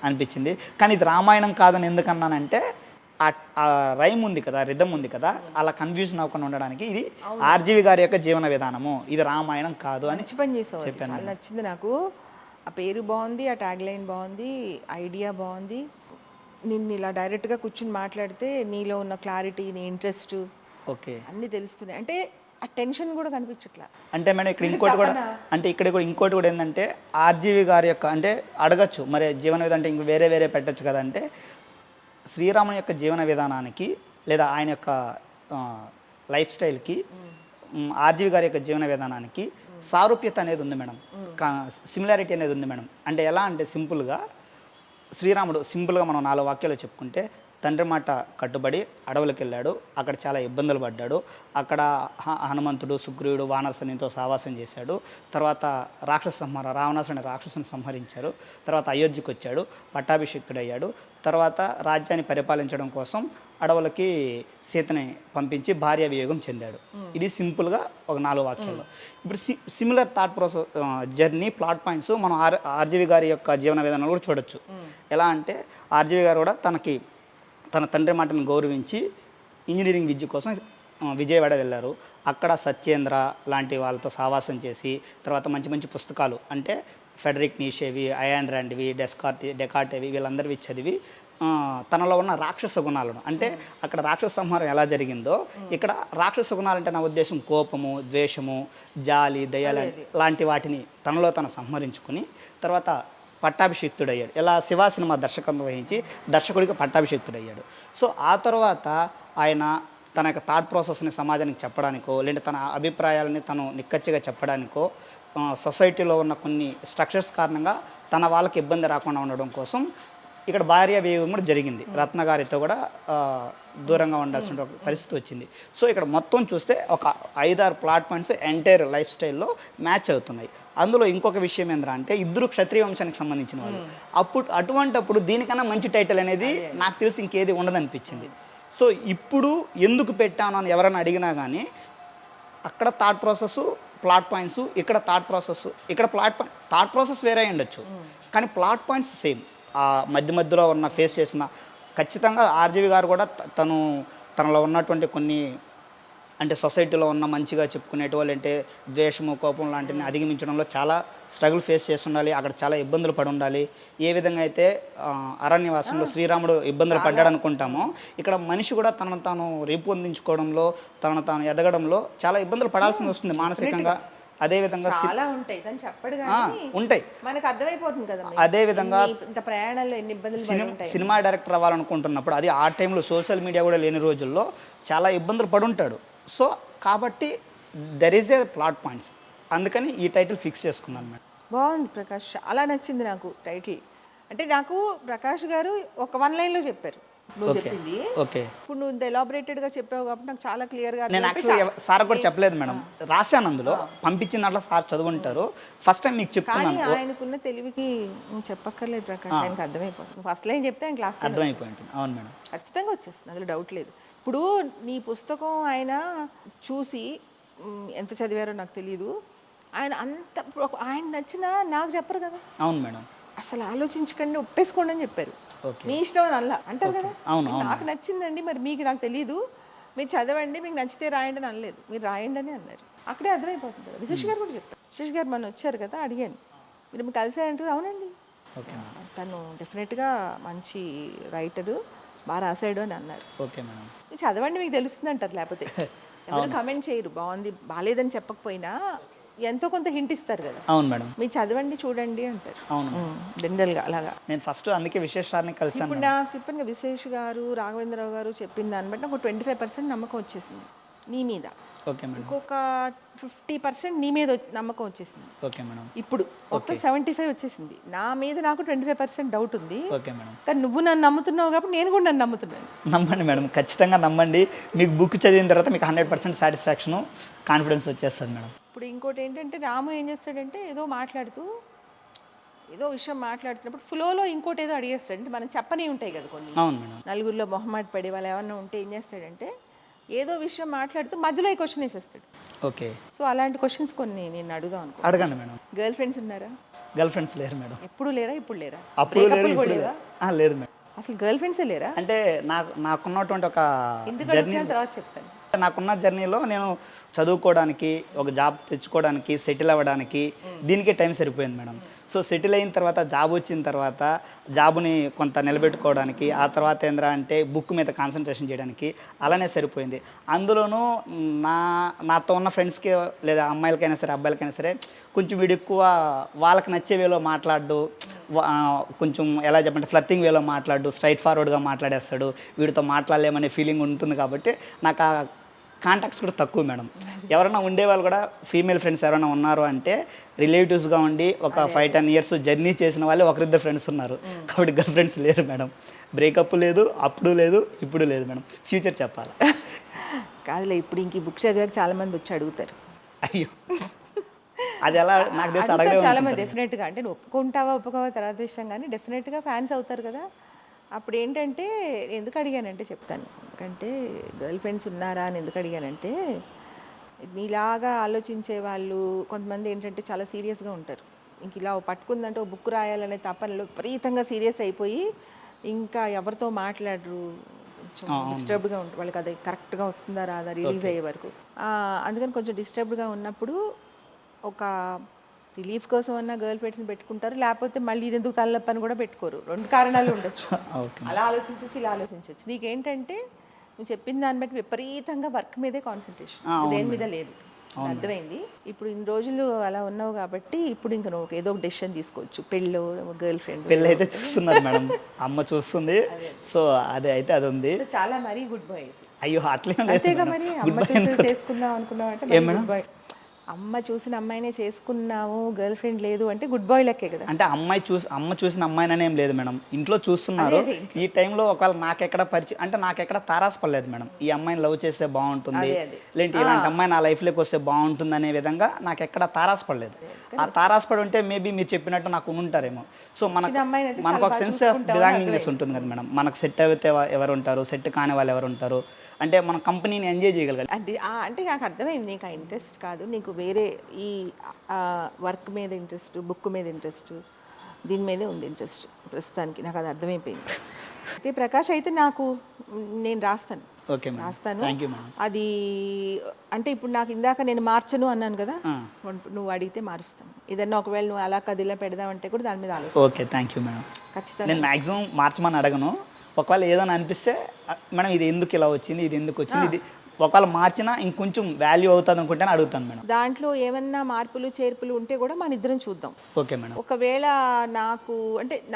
అనిపించింది. కానీ ఇది రామాయణం కాదని ఎందుకన్నానంటే ఆ రైమ్ ఉంది కదా, రిథమ్ ఉంది కదా, అలా కన్ఫ్యూజన్ అవ్వకుండా ఉండడానికి ఇది ఆర్జీవి గారి యొక్క జీవన విధానము, ఇది రామాయణం కాదు అని మంచి పని చేసావు, అది చాలా నచ్చింది నాకు. ఆ పేరు బాగుంది, ఆ ట్యాగ్ లైన్ బాగుంది, ఐడియా బాగుంది. నిన్ను ఇలా డైరెక్ట్గా కూర్చుని మాట్లాడితే నీలో ఉన్న క్లారిటీ, నీ ఇంట్రెస్ట్ ఓకే అన్నీ తెలుస్తున్నాయి. అంటే ఆ టెన్షన్ కూడా కనిపించట్లా. అంటే మేడం ఇక్కడ ఇంకోటి కూడా, అంటే ఇక్కడ కూడా ఇంకోటి కూడా ఏంటంటే ఆర్జీవి గారి యొక్క, అంటే అడగచ్చు మరి జీవన విధానం అంటే ఇంక వేరే వేరే పెట్టచ్చు కదా అంటే శ్రీరాముని యొక్క జీవన విధానానికి లేదా ఆయన యొక్క లైఫ్ స్టైల్కి ఆర్జీవి గారి యొక్క జీవన విధానానికి సారూప్యత అనేది ఉంది మేడం, సిమిలారిటీ అనేది ఉంది మేడం. అంటే ఎలా అంటే సింపుల్గా శ్రీరాముడు సింపుల్గా మనం 4 వాక్యాలు చెప్పుకుంటే తండ్రి మాట కట్టుబడి అడవులకు వెళ్ళాడు, అక్కడ చాలా ఇబ్బందులు పడ్డాడు, అక్కడ హనుమంతుడు, సుగ్రీవుడు, వానరసేనతో సావాసం చేశాడు, తర్వాత రాక్షస సంహార రావణాసుని రాక్షసుని సంహరించారు, తర్వాత అయోధ్యకు వచ్చాడు, పట్టాభిషిక్తుడయ్యాడు, తర్వాత రాజ్యాన్ని పరిపాలించడం కోసం అడవులకి సీతని పంపించి భార్య వియోగం చెందాడు. ఇది సింపుల్గా ఒక 4 వాక్యాల్లో. ఇప్పుడు similar thought process journey plot points మనం ఆర్జీవి గారి యొక్క జీవన విధానాలు కూడా చూడొచ్చు. ఎలా అంటే ఆర్జీవి గారు కూడా తన తండ్రి మాటను గౌరవించి ఇంజనీరింగ్ విద్య కోసం విజయవాడ వెళ్ళారు. అక్కడ సత్యేంద్ర లాంటి వాళ్ళతో సావాసం చేసి తర్వాత మంచి మంచి పుస్తకాలు అంటే ఫెడరిక్ నీషేవి, అయాన్ ర్యాండ్వి, డెకార్టేవి వీళ్ళందరివి చదివి తనలో ఉన్న రాక్షస గుణాలను, అంటే అక్కడ రాక్షస సంహారం ఎలా జరిగిందో ఇక్కడ రాక్షస గుణాలు అంటే నా ఉద్దేశం కోపము, ద్వేషము, జాలి, దయ లాంటి వాటిని తనలో తను సంహరించుకుని తర్వాత పట్టాభిషిక్తుడయ్యాడు. ఇలా శివ సినిమా దర్శకత్వం వహించి దర్శకుడిగా పట్టాభిషిక్తుడయ్యాడు. సో ఆ తర్వాత ఆయన తన యొక్క థాట్ ప్రాసెస్ని సమాజానికి చెప్పడానికో లేదంటే తన అభిప్రాయాలని తను నిక్కచ్చిగా చెప్పడానికో సొసైటీలో ఉన్న కొన్ని స్ట్రక్చర్స్ కారణంగా తన వాళ్ళకి ఇబ్బంది రాకుండా ఉండడం కోసం ఇక్కడ భార్య వియోగం కూడా జరిగింది. రత్న గారితో కూడా దూరంగా ఉండాల్సిన పరిస్థితి వచ్చింది. సో ఇక్కడ మొత్తం చూస్తే ఒక 5-6 ప్లాట్ పాయింట్స్ ఎంటైర్ లైఫ్ స్టైల్లో మ్యాచ్ అవుతున్నాయి. అందులో ఇంకొక విషయం ఏంటంటే అంటే ఇద్దరు క్షత్రియ వంశానికి సంబంధించిన వాళ్ళు. అటువంటప్పుడు దీనికన్నా మంచి టైటిల్ అనేది నాకు తెలిసి ఇంకేది ఉండదనిపించింది. సో ఇప్పుడు ఎందుకు పెట్టాను అని ఎవరైనా అడిగినా కానీ అక్కడ థాట్ ప్రాసెస్ ప్లాట్ పాయింట్స్, ఇక్కడ థాట్ ప్రాసెస్ వేరే ఉండొచ్చు కానీ ప్లాట్ పాయింట్స్ సేమ్. ఆ మధ్యలో ఉన్న ఫేస్ చేసిన ఖచ్చితంగా ఆర్జీవి గారు కూడా తనలో ఉన్నటువంటి కొన్ని అంటే సొసైటీలో ఉన్న మంచిగా చెప్పుకునేటి అంటే ద్వేషము, కోపం లాంటివి అధిగమించడంలో చాలా స్ట్రగుల్ ఫేస్ చేసి ఉండాలి, అక్కడ చాలా ఇబ్బందులు పడి ఉండాలి. ఏ విధంగా అయితే అరణ్యవాసంలో శ్రీరాముడు ఇబ్బందులు పడ్డాడు అనుకుంటామో ఇక్కడ మనిషి కూడా తనను తాను రూపొందించుకోవడంలో, తనను తాను ఎదగడంలో చాలా ఇబ్బందులు పడాల్సి వస్తుంది మానసికంగా. అదేవిధంగా చాలా ఉంటాయి కానీ చెప్పడు కానీ ఉంటాయి, మనకు అర్థమైపోతుంది కదా. అదేవిధంగా ఇంత ప్రయాణాల్లో ఎన్ని ఇబ్బందులు సినిమా డైరెక్టర్ అవ్వాలనుకుంటున్నప్పుడు అది ఆ టైంలో సోషల్ మీడియా కూడా లేని రోజుల్లో చాలా ఇబ్బందులు పడి ఉంటాడు. సో కాబట్టి there is a plot points, అందుకని ఈ టైటిల్ ఫిక్స్ చేసుకున్నాను మేడం. బాగుంది ప్రకాష్, చాలా నచ్చింది నాకు టైటిల్. అంటే నాకు ప్రకాష్ గారు ఒక 1 లైన్లో చెప్పారు నువ్వు చెప్పింది. ఓకే, ఇప్పుడు నువ్వు ఇంత ఎలాబొరేటెడ్గా చెప్పావు కాబట్టి నాకు చాలా క్లియర్గా. నేను యాక్చువల్లీ సార్ కూడా చెప్పలేదు మేడం, రాశాను అందులో పంపించిన దాంట్లో సార్ చదువుంటారు. ఫస్ట్ టైం మీకు చెప్తున్నాను. కానీ ఆయనకున్న తెలివికి నువ్వు చెప్పక్కర్లేదు ప్రకాష్, ఆయనకు అర్థమైపోతుంది. ఫస్ట్ లైన్ చెప్తే ఆయన క్లాస్ అర్థమైపోయింది. అవును మేడం, ఖచ్చితంగా వచ్చేస్తుంది, అందులో డౌట్ లేదు. ఇప్పుడు నీ పుస్తకం ఆయన చూసి ఎంత చదివారో నాకు తెలియదు, ఆయన అంత ఆయన నచ్చినా నాకు చెప్పరు కదా. అవును మేడం, అసలు ఆలోచించకండి ఒప్పేసుకోండి అని చెప్పారు. ఓకే. మీ ఇష్టం అని అలా అంటారు కదా. అవును, అవును. నాకు నచ్చిందండి, మరి మీకు నాకు తెలియదు, మీరు చదవండి, మీకు నచ్చితే రాయండి అని అనలేదు, మీరు రాయండి అని అన్నారు. అక్కడే అర్థమైపోతుంది కదా. విశేష్ గారు కూడా చెప్పారు. విశేష్ గారు మొన్న వచ్చారు కదా, అడిగాను మీరు మీకు కలిసారంటే అవునండి, ఓకే తను డెఫినెట్గా మంచి రైటరు, బాగా రాశాడు అని అన్నారు. Okay madam. మీరు చదవండి మీకు తెలుస్తుంది అంటారు, లేకపోతే ఎవరు కమెంట్ చేయరు. బాగుంది బాగాలేదని చెప్పకపోయినా ఎంతో కొంత హింట్ ఇస్తారు కదా. అవును మేడం. మీరు చదవండి చూడండి అంటారు. అవును. జనరల్గా అలాగా. నేను ఫస్ట్ అందుకే విశేష్ సార్ని కలిసాను. ఇప్పుడు నాకు చెప్పాను కదా, విశేష్ గారు రాఘవేంద్రరావు గారు చెప్పిన దాన్ని బట్టి నాకు 25% నమ్మకం వచ్చేసింది నీ మీద. Okay madam. ఇంకొక 50% నీ మీద నమ్మకం వచ్చేసింది. Okay madam. ఇప్పుడు మొత్తం 75 వచ్చేసింది. నా మీద నాకు 25% డౌట్ ఉంది. Okay madam. కానీ నువ్వు నన్ను నమ్ముతున్నావు కాబట్టి నేను కూడా నన్ను నమ్ముతున్నాను. నమ్మండి మేడం, ఖచ్చితంగా నమ్మండి. మీకు బుక్ చదివిన తర్వాత మీకు 100% సాటిస్ఫాక్షను, కాన్ఫిడెన్స్ వచ్చేస్తుంది మేడం. ఇప్పుడు ఇంకోటి ఏంటంటే, రాము ఏం చేస్తాడంటే ఏదో విషయం మాట్లాడుతున్నప్పుడు ఫ్లోలో ఇంకోటి ఏదో అడిగేస్తాడు. అంటే మనం చెప్పని ఉంటాయి కదా కొన్ని, అవును మేడం. నలుగురిలో మొహమాట పడే వాళ్ళు ఏమన్నా ఉంటే ఏం చేస్తాడంటే, ఏదో విషయం మాట్లాడుతూ మధ్యలో ఈ క్వశ్చన్ వేసేస్తాడు. ఓకే. సో అలాంటి క్వశ్చన్స్ కొన్ని నేను అడుగుదాం అనుకో. అడగండి మేడం. గర్ల్ ఫ్రెండ్స్ ఉన్నారా? గర్ల్ ఫ్రెండ్స్ లేరు మేడం. ఎప్పుడు లేరా? ఇప్పుడు లేరా? అప్పుడు లేరు, Breakup లు కూడా ఇప్పుడు లేవా? లేదు మేడం. అసలు గర్ల్ ఫ్రెండ్సే లేరా? అంటే నాకున్నటువంటి ఒక ఎందుకు జర్నీ, అడుగుతున్నా తర్వాత చెప్తాను. నాకున్న జర్నీలో నేను చదువుకోవడానికి, ఒక జాబ్ తెచ్చుకోవడానికి, సెటిల్ అవ్వడానికి దీనికే టైం సరిపోయింది మేడం. సో సెటిల్ అయిన తర్వాత, జాబ్ వచ్చిన తర్వాత జాబుని కొంత నిలబెట్టుకోవడానికి, ఆ తర్వాత ఏంద్రా అంటే బుక్ మీద కాన్సన్ట్రేషన్ చేయడానికి అలానే సరిపోయింది. అందులోనూ నాతో ఉన్న ఫ్రెండ్స్కి లేదా అమ్మాయిలకైనా సరే అబ్బాయిలకైనా సరే కొంచెం వీడు ఎక్కువ వాళ్ళకి నచ్చే వేలో మాట్లాడు, కొంచెం ఎలా చెప్పంటే ఫ్లర్టింగ్ వేలో మాట్లాడు, స్ట్రైట్ ఫార్వర్డ్గా మాట్లాడేస్తాడు, వీడితో మాట్లాడలేమనే ఫీలింగ్ ఉంటుంది. కాబట్టి నాకు ఆ కాంటాక్ట్స్ కూడా తక్కువ మేడం. ఎవరైనా ఉండేవాళ్ళు కూడా ఫీమేల్ ఫ్రెండ్స్ ఎవరైనా ఉన్నారు అంటే రిలేటివ్స్గా ఉండి ఒక 5-10 years జర్నీ చేసిన వాళ్ళే ఒకరిద్దరు ఫ్రెండ్స్ ఉన్నారు. కాబట్టి గర్ల్ ఫ్రెండ్స్ లేరు మేడం. బ్రేకప్ లేదు, అప్పుడు లేదు, ఇప్పుడు లేదు మేడం. ఫ్యూచర్ చెప్పాలి. కాదులే, ఇప్పుడు ఇంక ఈ బుక్ చదివాక చాలా మంది వచ్చి అడుగుతారు. అయ్యో, అది ఎలా నాకు తెలిసి అడుగుతారు చాలా మంది అడగలేదు. డెఫినెట్గా. అంటే నువ్వు ఒప్పుకుంటావా ఒప్పుకోవా తర్వాత విషయం, కానీ డెఫినెట్గా ఫ్యాన్స్ అవుతారు కదా. అప్పుడు ఏంటంటే ఎందుకు అడిగానంటే చెప్తాను. ఎందుకంటే గర్ల్ ఫ్రెండ్స్ ఉన్నారా అని ఎందుకు అడిగానంటే, మీలాగా ఆలోచించే వాళ్ళు కొంతమంది ఏంటంటే చాలా సీరియస్గా ఉంటారు. ఇంక ఇలా పట్టుకుందంటే ఓ బుక్ రాయాలనే తపనలో విపరీతంగా సీరియస్ అయిపోయి ఇంకా ఎవరితో మాట్లాడరు, కొంచెం డిస్టర్బ్డ్గా ఉంటుంది వాళ్ళకి. అది కరెక్ట్గా వస్తుందా రాదా రిలీజ్ అయ్యే వరకు. అందుకని కొంచెం డిస్టర్బ్డ్గా ఉన్నప్పుడు ఒక రిలీఫ్ కోసం అన్న గర్ల్ ఫ్రెండ్స్ని పెట్టుకుంటారు, లేకపోతే మళ్ళీ ఇది ఎందుకు తలనొప్పి అని కూడా పెట్టుకోరు. 2 కారణాలు ఉండొచ్చు. అలా ఆలోచించవచ్చు, ఇలా ఆలోచించవచ్చు. నీకేంటంటే నువ్వు చెప్పిన దాన్ని బట్టి విపరీతంగా వర్క్ మీదే కాన్సన్ట్రేషన్, దేని మీద లేదు. అర్థమైంది. ఇప్పుడు ఇన్ని రోజులు అలా ఉన్నావు కాబట్టి ఇప్పుడు ఇంకా నువ్వు ఏదో ఒక డెసిషన్ తీసుకోవచ్చు. పెళ్ళి, గర్ల్ ఫ్రెండ్. పెళ్ళి అయితే చూస్తున్నారు మేడం, అమ్మ చూస్తుంది. సో అది అయితే అది ఉంది. చాలా మరీ గుడ్ బాయ్. అయ్యో అట్లే అంతేగా మరి, అమ్మ చూసి చేసుకుందాం అనుకున్నావు అంటే గుడ్ బాయ్. అమ్మ చూసిన అమ్మాయినే చేసుకున్నావు, గర్ల్ ఫ్రెండ్ లేదు అంటే గుడ్ బాయ్ లెక్కే కదా. అంటే అమ్మ చూసిన అమ్మాయిననే ఏం లేదు మేడం, ఇంట్లో చూస్తున్నారు. ఈ టైంలో ఒకవేళ నాకెక్కడ పరిచయం అంటే నాకెక్కడ తారాసపడలేదు మేడం. ఈ అమ్మాయిని లవ్ చేస్తే బాగుంటుంది, లేదంటే ఇలాంటి అమ్మాయి నా లైఫ్లోకి వస్తే బాగుంటుంది అనే విధంగా నాకు ఎక్కడ తారాసపడలేదు. ఆ తారాసపడి ఉంటే మేబీ మీరు చెప్పినట్టు నాకు ఉంటారేమో. సో మనకు ఒక సెన్స్ ఆఫ్ బిలాంగింగ్నెస్ ఉంటుంది కదా మేడం. మనకు సెట్ అయితే ఎవరు ఉంటారు, సెట్ కాని వాళ్ళు ఎవరు ఉంటారు అంటే మన కంపెనీని ఎంజాయ్ చేయగలగాలి. అంటే నాకు అర్థమైంది, నీకు ఆ ఇంట్రెస్ట్ కాదు, నీకు వేరే ఈ వర్క్ మీద ఇంట్రెస్ట్, బుక్ మీద ఇంట్రెస్ట్, దీని మీదే ఉంది ఇంట్రెస్ట్ ప్రస్తుతానికి. నాకు అది అర్థమైపోయింది. అయితే ప్రకాష్ అయితే నేను రాస్తాను. ఓకే రాస్తాను. Thank you madam. అది అంటే ఇప్పుడు నాకు ఇందాక నేను మార్చను అన్నాను కదా, నువ్వు అడిగితే మారుస్తాను. ఏదన్నా ఒకవేళ నువ్వు అలా కదిలా పెడదామంటే కూడా దాని మీద ఆలోచన. Okay thank you madam. ఖచ్చితంగా నేను మ్యాక్సిమం మార్చమని అడగను. ఒకవేళ ఏదైనా అనిపిస్తే మేడం ఇది ఎందుకు ఇలా వచ్చింది, ఇది ఎందుకు వచ్చింది, ఇది ఒకవేళ మార్చినా ఇంకొంచెం వాల్యూ అవుతుంది అనుకుంటే అడుగుతాను మేడం. దాంట్లో ఏమన్నా మార్పులు చేర్పులు ఉంటే కూడా మన ఇద్దరం చూద్దాం. Okay madam. ఒకవేళ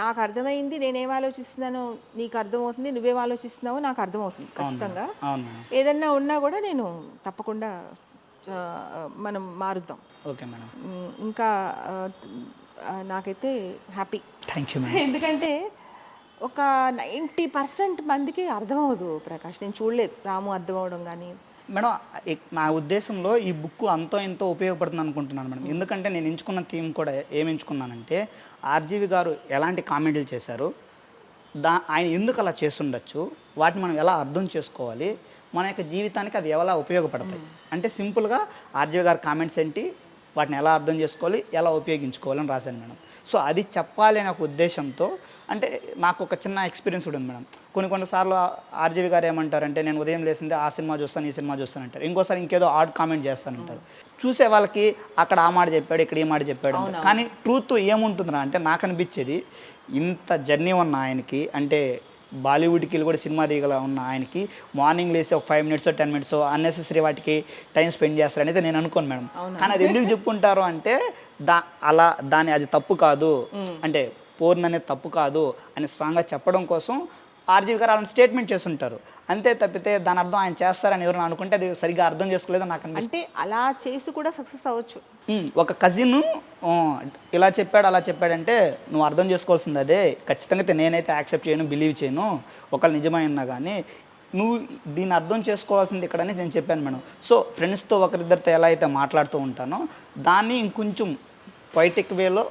నాకు అర్థమైంది, నేనేం ఆలోచిస్తున్నానో నీకు అర్థమవుతుంది, నువ్వేం ఆలోచిస్తున్నావో నాకు అర్థమవుతుంది ఖచ్చితంగా. ఏదన్నా ఉన్నా కూడా నేను తప్పకుండా మనం మారుద్దాం. Okay madam. ఇంకా నాకైతే హ్యాపీ. Thank you madam. ఎందుకంటే ఒక 90% మందికి అర్థమవుదు ప్రకాష్. నేను చూడలేదు రాము అర్థమవడం కానీ. మేడం నా ఉద్దేశంలో ఈ బుక్ అంతో ఎంతో ఉపయోగపడుతుంది అనుకుంటున్నాను మేడం. ఎందుకంటే నేను ఎంచుకున్న థీమ్ కూడా ఏమి ఎంచుకున్నానంటే, ఆర్జీవి గారు ఎలాంటి కామెంట్లు చేశారు, ఆయన ఎందుకు అలా చేస్తుండొచ్చు, వాటిని మనం ఎలా అర్థం చేసుకోవాలి, మన యొక్క జీవితానికి అవి ఎలా ఉపయోగపడతాయి అంటే సింపుల్గా ఆర్జీవి గారి కామెంట్స్ ఏంటి, వాటిని ఎలా అర్థం చేసుకోవాలి, ఎలా ఉపయోగించుకోవాలని రాశాను మేడం. సో అది చెప్పాలి అనే ఒక ఉద్దేశంతో, అంటే నాకు ఒక చిన్న ఎక్స్పీరియన్స్ కూడా ఉంది మేడం. కొన్నిసార్లు ఆర్జీవి గారు ఏమంటారంటే, నేను ఉదయం లేసిందే ఆ సినిమా చూస్తాను, ఈ సినిమా చూస్తాను అంటారు. ఇంకోసారి ఇంకేదో ఆడ్ కామెంట్ చేస్తానంటారు. చూసే వాళ్ళకి అక్కడ ఆ మాట చెప్పాడు, ఇక్కడ ఈ మాట చెప్పాడు అంటారు. కానీ ట్రూత్ ఏముంటుందిరా అంటే, నాకు అనిపించేది ఇంత జర్నీ ఉన్న ఆయనకి, అంటే బాలీవుడ్కి వెళ్ళి కూడా సినిమా దిగల ఉన్న ఆయనకి మార్నింగ్ లేసి ఒక 5 మినిట్స్ 10 మినిట్స్ అన్నెసెసరీ వాటికి టైం స్పెండ్ చేస్తారనేది నేను అనుకోను మేడం. కానీ అది ఎందుకు చెప్పుకుంటారు అంటే, దాని అది తప్పు కాదు, అంటే పోర్న్ అనేది తప్పు కాదు అని స్ట్రాంగ్గా చెప్పడం కోసం ఆర్జీవి గారు అలాంటి స్టేట్మెంట్ చేస్తుంటారు. అంతే తప్పితే దాని అర్థం ఆయన చేస్తారని ఎవరైనా అనుకుంటే అది సరిగ్గా అర్థం చేసుకోలేదని నాకు అనిపిస్తుంది. అంటే అలా చేసి కూడా సక్సెస్ అవ్వచ్చు. ఒక కజిన్ ఇలా చెప్పాడు అలా చెప్పాడంటే నువ్వు అర్థం చేసుకోవాల్సింది అదే. ఖచ్చితంగా నేనైతే యాక్సెప్ట్ చేయను, బిలీవ్ చేయను ఒకళ్ళు నిజమైనా కానీ. నువ్వు దీన్ని అర్థం చేసుకోవాల్సింది ఇక్కడని నేను చెప్పాను మేడం. సో ఫ్రెండ్స్తో ఒకరిద్దరితో ఎలా అయితే మాట్లాడుతూ ఉంటానో దాన్ని ఇంకొంచెం పొయిటిక్ వేలో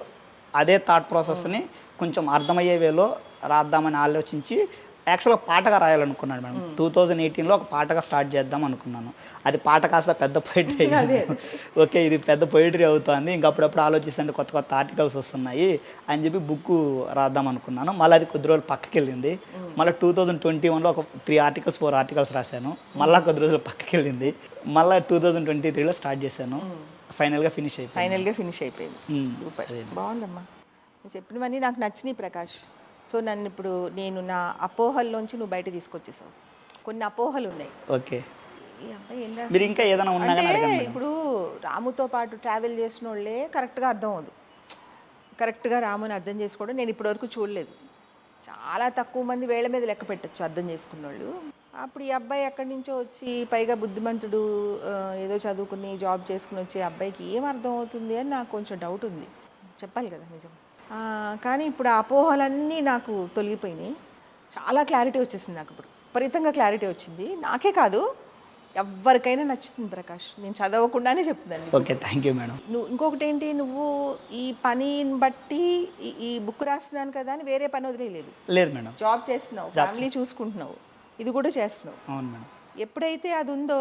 అదే థాట్ ప్రాసెస్ని కొంచెం అర్థమయ్యే వేలో రాద్దామని ఆలోచించి యాక్చువల్గా పాటగా రాయాలనుకున్నాను మేడం. 2018లో ఒక పాటగా స్టార్ట్ చేద్దాం అనుకున్నాను. అది పాట కాస్త పెద్ద పొయిటరీ ఓకే ఇది పెద్ద పొయిటరీ అవుతుంది, ఇంకప్పుడప్పుడు ఆలోచిస్తుంటే కొత్త కొత్త ఆర్టికల్స్ వస్తున్నాయి అని చెప్పి బుక్ రాద్దాం అనుకున్నాను. మళ్ళీ అది కొద్ది రోజులు పక్కకి వెళ్ళింది. మళ్ళీ 2021లో ఒక 3 ఆర్టికల్స్ 4 ఆర్టికల్స్ రాశాను. మళ్ళీ కొద్ది రోజులు పక్కకి వెళ్ళింది. మళ్ళీ 2023లో స్టార్ట్ చేశాను. ఫైనల్గా ఫినిష్ అయిపోయింది. సూపర్, బాగుందమ్మా. నువ్వు చెప్పినవన్నీ నాకు నచ్చినాయి ప్రకాష్. సో నేను నా అపోహల్లోంచి నువ్వు బయట తీసుకొచ్చేసావు. కొన్ని అపోహలు ఉన్నాయి. ఓకే, ఈ అబ్బాయి ఏం మీరు ఇంకా ఏదైనా ఉన్నా అంటే ఇప్పుడు రాముతో పాటు ట్రావెల్ చేసిన వాళ్ళే కరెక్ట్గా అర్థం అవ్వదు. కరెక్ట్గా రాముని అర్థం చేసుకోవడం నేను ఇప్పటివరకు చూడలేదు. చాలా తక్కువ మంది వేళ్ల మీద లెక్క పెట్టచ్చు అర్థం చేసుకున్న వాళ్ళు. అప్పుడు ఈ అబ్బాయి ఎక్కడి నుంచో వచ్చి పైగా బుద్ధిమంతుడు, ఏదో చదువుకుని జాబ్ చేసుకుని వచ్చే అబ్బాయికి ఏం అర్థం అవుతుంది అని నాకు కొంచెం డౌట్ ఉంది. చెప్పాలి కదా నిజం. కానీ ఇప్పుడు ఆ అపోహలన్నీ నాకు తొలగిపోయినాయి. చాలా క్లారిటీ వచ్చేసింది నాకు. ఇప్పుడు విపరీతంగా క్లారిటీ వచ్చింది. నాకే కాదు ఎవరికైనా నచ్చుతుంది ప్రకాష్. నేను చదవకుండానే చెప్తున్నాను. Okay, thank you madam. ఇంకొకటి ఏంటి, నువ్వు ఈ పనిని బట్టి ఈ బుక్ రాస్తున్నాను కదా అని వేరే పని వదిలేదు. లేదు మేడం, జాబ్ చేస్తున్నావు, ఫ్యామిలీ చూసుకుంటున్నావు, ఇది కూడా చేస్తున్నావు. అవును మేడం. ఎప్పుడైతే అది ఉందో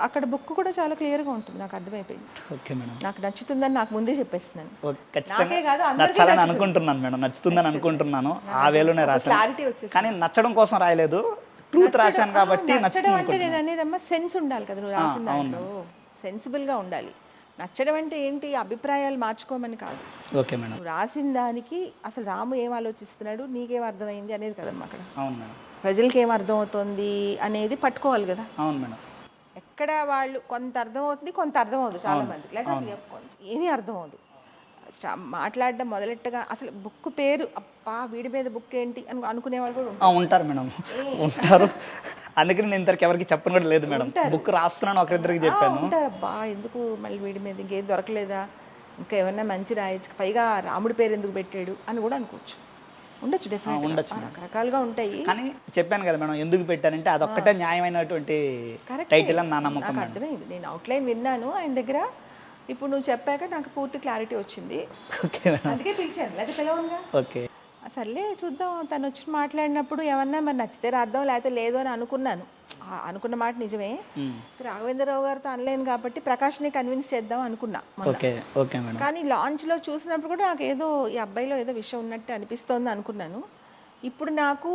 అక్కడ బుక్ కూడా చాలా క్లియర్గా ఉంటుంది. నాకు అర్థమైపోయింది. ఓకే మేడం, నాకు నచ్చుతుందని నాకు ముందే చెప్పేస్తున్నాను. నాకే కాదు నచ్చాలని అనుకుంటున్నాను మేడం. నచ్చుతుందని అనుకుంటున్నాను. ఆ వేలోనే రాశాను. క్లారిటీ వచ్చేసి కానీ నచ్చడం కోసం రాయలేదు, ట్రూత్ రాశాను కాబట్టి నచ్చడం అంటే నేను అనేదమ్మా సెన్స్ ఉండాలి కదా. నువ్వు రాసిన దాంట్లో సెన్సిబుల్గా ఉండాలి. నచ్చడం అంటే ఏంటి, అభిప్రాయాలు మార్చుకోమని కాదు. Okay madam. నువ్వు రాసిన దానికి అసలు రాము ఏం ఆలోచిస్తున్నాడు, నీకేం అర్థమైంది అనేది కదమ్మా అక్కడ. అవును మేడం. ప్రజలకి ఏం అర్థమవుతుంది అనేది పట్టుకోవాలి కదా. అవును మేడం. ఎక్కడ వాళ్ళు కొంత అర్థమవుతుంది, కొంత అర్థమవుతుంది చాలా మందికి, లేదా అసలు ఏమీ అర్థమవుతుంది. మాట్లాడడం మొదలెట్టగా అసలు బుక్ పేరు అప్పా వీడి మీద బుక్ ఏంటి అని అనుకునేవాళ్ళు కూడా ఉంటారు మేడం, ఉంటారు. అందుకని నేను ఇంతవరకు ఎవరికి చెప్పను కూడా లేదు మేడం. బుక్ రాస్తున్నాను ఒకరిద్దరికి చెప్పాను. ఉంటారు అబ్బా ఎందుకు మళ్ళీ వీడి మీద ఇంకేం దొరకలేదా, ఇంకా ఏమన్నా మంచి రాయొచ్చు, పైగా రాముడి పేరు ఎందుకు పెట్టాడు అని కూడా అనుకోవచ్చు. ఉండొచ్చు, డెఫినెట్గా ఉండొచ్చు, రకరకాలుగా ఉంటాయి. కానీ చెప్పాను కదా మేడం ఎందుకు పెట్టానంటే అదొక్కటే న్యాయమైనటువంటి టైటిల్ అని నా నమ్మకం. నాకు అర్థమైంది. నేను అవుట్లైన్ విన్నాను ఆయన దగ్గర. ఇప్పుడు నువ్వు చెప్పాక నాకు పూర్తి క్లారిటీ వచ్చింది. అందుకే పిలిచాను, లేకపోతే పిలవనుగా. ఓకే సర్లే చూద్దాం. తను వచ్చి మాట్లాడినప్పుడు ఏమన్నా మరి నచ్చితే రాద్దాం లేకపోతే లేదు అని అనుకున్నాను. అనుకున్న మాట నిజమే. రాఘవేంద్రరావు గారితో అనలేను కాబట్టి ప్రకాష్ని కన్విన్స్ చేద్దాం అనుకున్నా. కానీ లాంచ్లో చూసినప్పుడు కూడా నాకు ఏదో ఈ అబ్బాయిలో ఏదో విషయం ఉన్నట్టు అనిపిస్తోంది అనుకున్నాను. ఇప్పుడు నాకు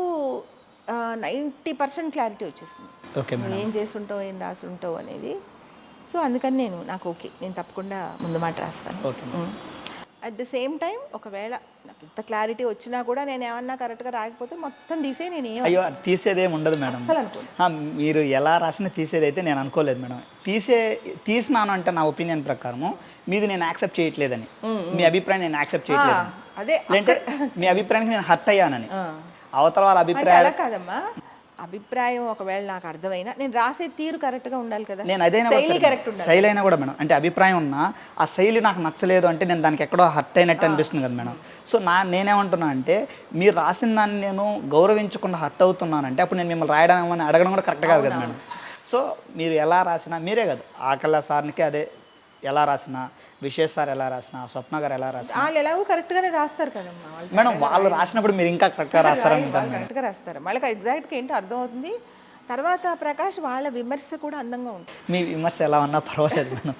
90% క్లారిటీ వచ్చేసింది. ఏం చేసి ఉంటావు, ఏం రాసి ఉంటావు అనేది. సో అందుకని నాకు ఓకే, నేను తప్పకుండా ముందు మాట రాస్తాను. అట్ ద సేమ్ టైం ఒకవేళ నాకు ఇంత క్లారిటీ వచ్చినా కూడా నేను ఏమన్నా కరెక్ట్గా రాకపోతే మొత్తం తీసే నేను అయ్యో తీసేదేం ఉండదు మేడం. అసలు అనుకో మీరు ఎలా రాసినా తీసేది అయితే నేను అనుకోలేదు మేడం. తీసినాను అంటే నా ఒపీనియన్ ప్రకారము మీది నేను యాక్సెప్ట్ చేయట్లేదని, మీ అభిప్రాయం నేను యాక్సెప్ట్ చేయట్లేదు అదే, అంటే మీ అభిప్రాయానికి నేను హర్ట్ అయ్యానని. అవతల వాళ్ళ అభిప్రాయం అలా కాదమ్మా. అభిప్రాయం ఒకవేళ నాకు అర్థమైనా నేను రాసే తీరు కరెక్ట్గా ఉండాలి కదా. నేను అదైనా శైలి అయినా కూడా మేడం, అంటే అభిప్రాయం ఉన్నా ఆ శైలి నాకు నచ్చలేదు అంటే నేను దానికి ఎక్కడో హర్ట్ అయినట్టు అనిపిస్తుంది కదా మేడం. సో నేనేమంటున్నా అంటే మీరు రాసిన దాన్ని నేను గౌరవించకుండా హర్ట్ అవుతున్నానంటే అప్పుడు నేను మిమ్మల్ని రాయడం అని అడగడం కూడా కరెక్ట్ కాదు కదా మేడం. సో మీరు ఎలా రాసినా మీరే కదా, ఆకల్ల సార్నికి అదే ఎలా రాసినా, విశేష్ సార్ ఎలా రాసినా, స్వప్న గారు ఎలా రాసినా వాళ్ళు ఎలాగో కరెక్ట్గానే రాస్తారు కదమ్మా మేడం. వాళ్ళు రాసినప్పుడు మీరు ఇంకా కరెక్ట్గా రాస్తారని కరెక్ట్గా రాస్తారు. వాళ్ళకి ఎగ్జాక్ట్గా ఏంటో అర్థమవుతుంది. తర్వాత ప్రకాష్ వాళ్ళ విమర్శ కూడా అందంగా ఉంటుంది. మీ విమర్శ ఎలా ఉన్నా పర్వాలేదు మేడం,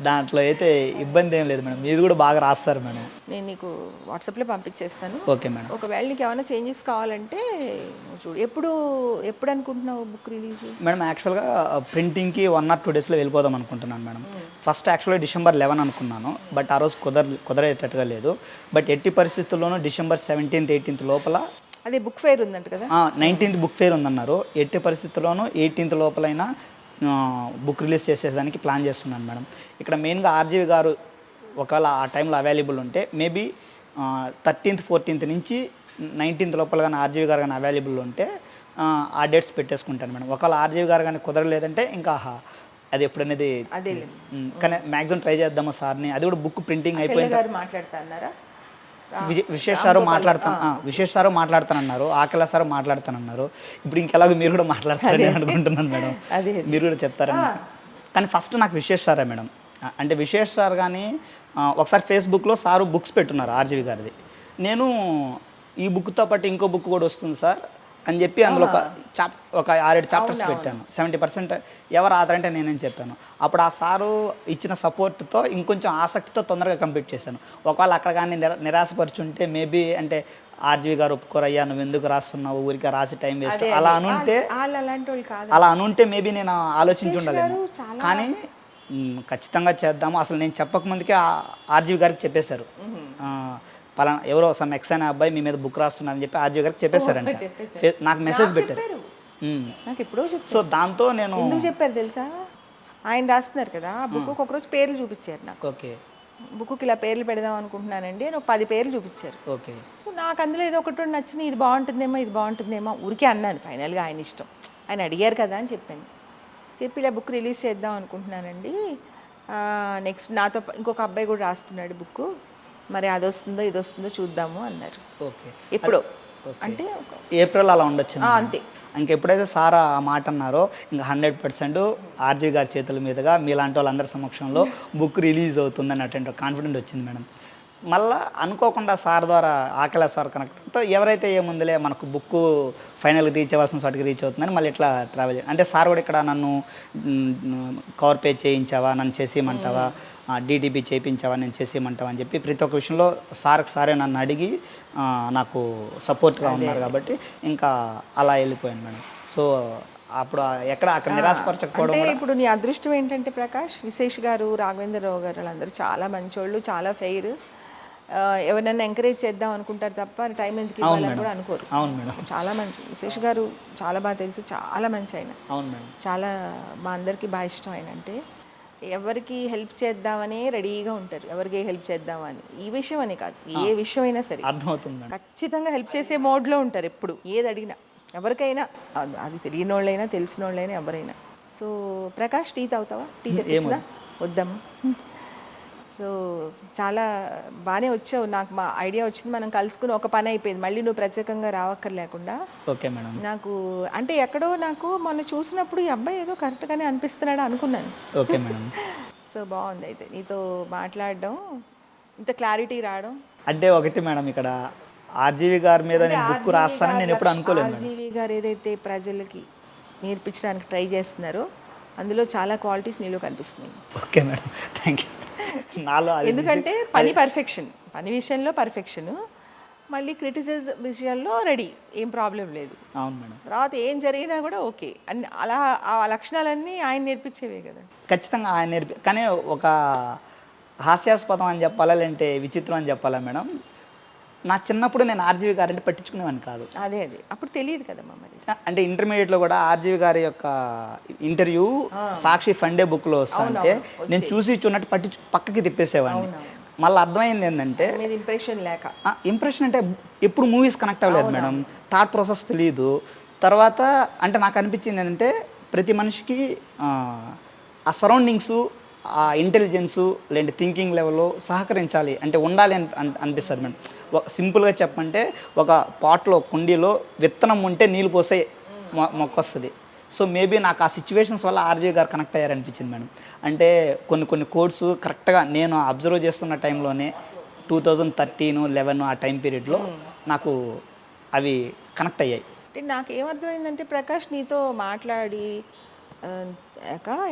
దాంట్లో అయితే ఇబ్బంది ఏం లేదు మేడం, మీరు కూడా బాగా రాస్తారు మేడం. నేను నీకు వాట్సాప్లో పంపించేస్తాను. Okay madam. ఒకవేళ నీకు ఏమైనా చేంజెస్ కావాలంటే నువ్వు చూడు. ఎప్పుడు అనుకుంటున్నావు బుక్ రిలీజ్? మేడం యాక్చువల్గా ప్రింటింగ్కి 1 or 2 daysలో వెళ్ళిపోదాం అనుకుంటున్నాను మేడం. ఫస్ట్ యాక్చువల్గా December 11 అనుకున్నాను, బట్ ఆ రోజు కుదరేటట్టుగా లేదు. బట్ ఎట్టి పరిస్థితుల్లోనూ December 17th 18th లోపల, అదే బుక్ ఫేర్ ఉందంట కదా, 19th బుక్ ఫేర్ ఉందన్నారు. ఎట్టి పరిస్థితుల్లోనూ 18th లోపలైనా బుక్ రిలీజ్ చేసేదానికి ప్లాన్ చేస్తున్నాను మేడం. ఇక్కడ మెయిన్గా ఆర్జీవి గారు ఒకవేళ ఆ టైంలో అవైలబుల్ ఉంటే మేబీ 13th 14th నుంచి 19th లోపల కానీ ఆర్జీవి గారు కానీ అవైలబుల్ ఉంటే ఆ డేట్స్ పెట్టేసుకుంటాను మేడం. ఒకవేళ ఆర్జీవి గారు కానీ కుదరలేదంటే ఇంకా అది ఎప్పుడనేది అదే కానీ మ్యాక్సిమం ట్రై చేద్దాము సార్ని. అది కూడా బుక్ ప్రింటింగ్ అయిపోయింది. గారు మాట్లాడుతున్నారా? విశేష్ సారు మాట్లాడతానన్నారు, ఆకల సారు మాట్లాడతానన్నారు. ఇప్పుడు ఇంకెలాగో మీరు కూడా మాట్లాడతారని అనుకుంటున్నాను మేడం, మీరు కూడా చెప్తారని. కానీ ఫస్ట్ నాకు విశేష్ సారే మేడం. అంటే విశేష్ సార్ కానీ ఒకసారి ఫేస్బుక్లో సారు బుక్స్ పెట్టున్నారు ఆర్జీవి గారిది. నేను ఈ బుక్తో పాటు ఇంకో బుక్ కూడా వస్తుంది సార్ అని చెప్పి అందులో ఒక 6-7 చాప్టర్స్ పెట్టాను. 70% ఎవరు ఆధారంటే నేనేం చెప్పాను. అప్పుడు ఆ సారు ఇచ్చిన సపోర్ట్తో ఇంకొంచెం ఆసక్తితో తొందరగా కంప్లీట్ చేశాను. ఒకవేళ అక్కడ కానీ నిరాశపరుచుంటే మేబీ అంటే ఆర్జీవి గారు ఒప్పుకోరయ్యా, నువ్వు ఎందుకు రాస్తున్నావు, ఊరికే రాసి టైం వేస్ట్ అలా అనుంటే మేబీ నేను ఆలోచించి ఉండలేను. కానీ ఖచ్చితంగా చేద్దాము. అసలు నేను చెప్పకముందుకే ఆర్జీవి గారికి చెప్పేశారు, పలానా ఎవరో సమ్ ఎక్స్ అనే అబ్బాయి మీ మీద బుక్ రాస్తున్నారని చెప్పి ఆర్జీవి గారికి చెప్పేశారంట. నాకు మెసేజ్ పెట్టారు. నాకు ఎప్పుడో చెప్పారు. సో దాంతో నేను ఎందుకు చెప్పారు తెలుసా, ఆయన రాస్తున్నారు కదా బుక్, ఒకరోజు పేర్లు చూపించారు నాకు. ఓకే, బుక్కి ఇలా పేర్లు పెడదాం అనుకుంటున్నానండి అని 10 పేర్లు చూపించారు. ఓకే. సో నాకు అందులో ఏదో ఒకటి నచ్చిన, ఇది బాగుంటుందేమో ఊరికే అన్నాను. ఫైనల్గా ఆయన ఇష్టం, ఆయన అడిగారు కదా అని చెప్పాను. చెప్పి ఇలా బుక్ రిలీజ్ చేద్దాం అనుకుంటున్నానండి, నెక్స్ట్ నాతో ఇంకొక అబ్బాయి కూడా రాస్తున్నాడు బుక్, మరి అది వస్తుందో ఇది వస్తుందో చూద్దాము అన్నారు. ఓకే. ఎప్పుడో అంటే ఏప్రిల్ అలా ఉండొచ్చు అంతే. ఇంకెప్పుడైతే సారా ఆ మాట అన్నారో ఇంకా 100% ఆర్జీ గారి చేతుల మీదుగా మీలాంటి వాళ్ళందరి సమక్షంలో బుక్ రిలీజ్ అవుతుందని అటువంటి కాన్ఫిడెంట్ వచ్చింది మేడం. మళ్ళీ అనుకోకుండా సార్ ద్వారా ఆకలి సార్ కనెక్ట్తో ఎవరైతే ఏముందిలే మనకు బుక్ ఫైనల్గా రీచ్ అవ్వాల్సిన చోటికి రీచ్ అవుతుందని మళ్ళీ ఇట్లా ట్రావెల్ చేయాలి. అంటే సార్ కూడా ఇక్కడ నన్ను కవర్ పేజ్ చేయించావా, నన్ను చేసేయమంటావా, డీటీపీ చేయించావా, నేను చేసేయమంటావా అని చెప్పి ప్రతి ఒక్క విషయంలో సారే నన్ను అడిగి నాకు సపోర్ట్గా ఉన్నారు కాబట్టి ఇంకా అలా వెళ్ళిపోయాను మేడం. సో అప్పుడు అక్కడ నిరాశపరచకపోవడం. ఇప్పుడు నీ అదృష్టం ఏంటంటే ప్రకాష్, విశేష్ గారు, రాఘవేంద్రరావు గారు వాళ్ళందరూ చాలా మంచోళ్ళు, చాలా ఫెయిర్. ఎవరినైనా ఎంకరేజ్ చేద్దాం అనుకుంటారు తప్ప టైం ఎందుకు ఇవ్వాలని కూడా అనుకోరు. అవును మేడం, చాలా మంచి విశేష్ గారు, చాలా బాగా తెలుసు, చాలా మంచి ఆయన. అవును మేడం, చాలా మా అందరికీ బాగా ఇష్టం ఆయన. అంటే ఎవరికి హెల్ప్ చేద్దామనే రెడీగా ఉంటారు, ఎవరికి హెల్ప్ చేద్దామని. ఈ విషయం అని కాదు, ఏ విషయం అయినా సరే అర్థమవుతుంది, ఖచ్చితంగా హెల్ప్ చేసే మోడ్లో ఉంటారు ఎప్పుడు, ఏది అడిగినా ఎవరికైనా, అది తెలియని వాళ్ళైనా తెలిసిన వాళ్ళైనా ఎవరైనా. సో ప్రకాష్, టీ తాగుతావా? టీ తెప్పించినా? వద్దామా? సో చాలా బాగానే వచ్చావు, నాకు మా ఐడియా వచ్చింది, మనం కలుసుకుని ఒక పని అయిపోయింది, మళ్ళీ నువ్వు ప్రత్యేకంగా రావక్కర్లేకుండా. Okay madam. నాకు అంటే ఎక్కడో నాకు మొన్న చూసినప్పుడు ఈ అబ్బాయి ఏదో కరెక్ట్గానే అనిపిస్తున్నాడు అనుకున్నాను. Okay madam. సో బాగుంది అయితే నీతో మాట్లాడడం, ఇంత క్లారిటీ రావడం. అంటే ఒకటి మేడం, ఇక్కడ ఆర్జీవి గారి మీద నేను బుక్ రాస్తానని నేను ఎప్పుడు అనుకోలేదు. ఆర్జీవి గారు ఏదైతే ప్రజలకి నేర్పించడానికి ట్రై చేస్తున్నారో అందులో చాలా క్వాలిటీస్ నీలో కనిపిస్తున్నాయి. Okay madam, thank you. నాలో ఎందుకంటే పని విషయంలో పర్ఫెక్షన్, మళ్ళీ క్రిటిసిజం విషయాల్లో రెడీ, ఏం ప్రాబ్లం లేదు. అవును మేడం. తర్వాత ఏం జరిగినా కూడా ఓకే అన్ని, అలా ఆ లక్షణాలన్నీ ఆయన నేర్పించేవే కదా. ఖచ్చితంగా ఆయన కానీ ఒక హాస్యాస్పదం అని చెప్పాలా, లేదంటే విచిత్రం అని చెప్పాలా మేడం, నా చిన్నప్పుడు నేను ఆర్జీవి గారంటే పట్టించుకునేవాడిని కాదు. అదే అప్పుడు తెలియదు కదమ్మా. మరి అంటే ఇంటర్మీడియట్లో కూడా ఆర్జీవి గారి యొక్క ఇంటర్వ్యూ సాక్షి ఫండే బుక్లో వస్తుంటే నేను చూన్నట్టు పక్కకి తిప్పేసేవాడిని. మళ్ళీ అర్థమైంది ఏంటంటే ఇంప్రెషన్ అంటే ఎప్పుడు మూవీస్ కనెక్ట్ అవ్వలేదు మేడం, థాట్ ప్రాసెస్ తెలియదు. తర్వాత అంటే నాకు అనిపించింది ఏంటంటే ప్రతి మనిషికి ఆ సరౌండింగ్సు, ఆ ఇంటెలిజెన్సు లేదంటే థింకింగ్ లెవెల్లో సహకరించాలి అంటే ఉండాలి అనిపిస్తుంది మేడం. సింపుల్గా చెప్పంటే ఒక పాట్లో కుండీలో విత్తనం ఉంటే నీళ్ళు పోసే మొక్క వస్తుంది. సో మేబీ నాకు ఆ సిచ్యువేషన్స్ వల్ల ఆర్జీవి గారు కనెక్ట్ అయ్యారనిపించింది మేడం. అంటే కొన్ని కోడ్స్ కరెక్ట్గా నేను అబ్జర్వ్ చేస్తున్న టైంలోనే 2013, 11 ఆ టైం పీరియడ్లో నాకు అవి కనెక్ట్ అయ్యాయి. అంటే నాకేమర్థమైందంటే ప్రకాష్ నీతో మాట్లాడి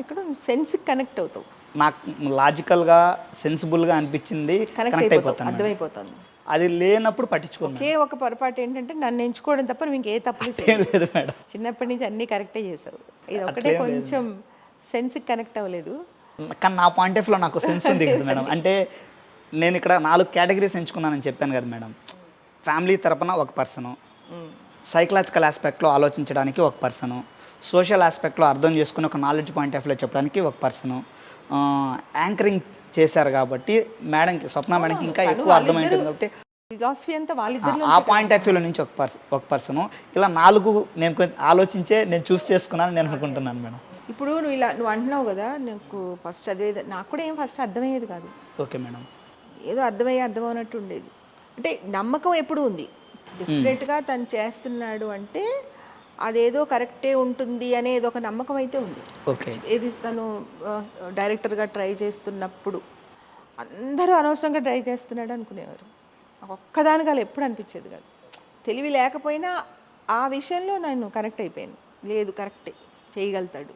ఎక్కడ సెన్స్కి కనెక్ట్ అవుతావు, నాకు లాజికల్గా సెన్సిబుల్గా అనిపించింది, కనెక్ట్ కనెక్ట్ అయిపోతావు, అయిపోతాను మేడం. అర్థమైపోతుంది. అది లేనప్పుడు పట్టించుకున్నాను. ఒకే ఒక పొరపాటు ఏంటంటే నన్ను ఎంచుకోవడం తప్ప నువ్వు ఇంకే తప్పులు ఏం చేయలేదు. లేదు మేడం. చిన్నప్పటి నుంచి అన్నీ కరెక్టే చేసావు, ఇది ఒకటే కొంచెం సెన్స్కి కనెక్ట్ అవ్వలేదు. కానీ నా పాయింట్ ఆఫ్ వ్యూలో నాకు సెన్స్ ఉంది కదా మేడం. అంటే నేను ఇక్కడ 4 కేటగిరీస్ ఎంచుకున్నానని చెప్పాను కదా మేడం. ఫ్యామిలీ తరపున ఒక పర్సను, సైకలాజికల్ ఆస్పెక్ట్లో ఆలోచించడానికి ఒక పర్సను, సోషల్ ఆస్పెక్ట్లో అర్థం చేసుకుని ఒక నాలెడ్జ్ పాయింట్ ఆఫ్ వ్యూలో చెప్పడానికి ఒక పర్సను, యాంకరింగ్ చేశారు కాబట్టి మేడంకి, స్వప్న మేడంకి ఇంకా ఎక్కువ అర్థమైంటుంది కాబట్టి ఫిలాసఫీ అంతా వాళ్ళిద్దరు ఆ పాయింట్ ఆఫ్ వ్యూలో నుంచి ఒక పర్సను, ఇలా 4 నేను కొంచెం ఆలోచించే నేను చూస్ చేసుకున్నాను నేను అనుకుంటున్నాను మేడం. ఇప్పుడు నువ్వు అంటున్నావు కదా, నాకు ఫస్ట్ చదివేది, నాకు కూడా ఏం ఫస్ట్ అర్థమయ్యేది కాదు. Okay madam. ఏదో అర్థమవునట్టు ఉండేది. అంటే నమ్మకం ఎప్పుడు ఉంది, డెఫినెట్గా తను చేస్తున్నాడు అంటే అదేదో కరెక్టే ఉంటుంది అనేది ఒక నమ్మకం అయితే ఉంది. ఓకే. ఇది తను డైరెక్టర్గా ట్రై చేస్తున్నప్పుడు అందరూ అనవసరంగా ట్రై చేస్తున్నాడు అనుకునేవారు. నాకు ఒక్కదానిగా ఎప్పుడు అనిపించేది కాదు. తెలివి లేకపోయినా ఆ విషయంలో నేను కనెక్ట్ అయిపోయాను. లేదు, కరెక్టే, చేయగలుగుతాడు,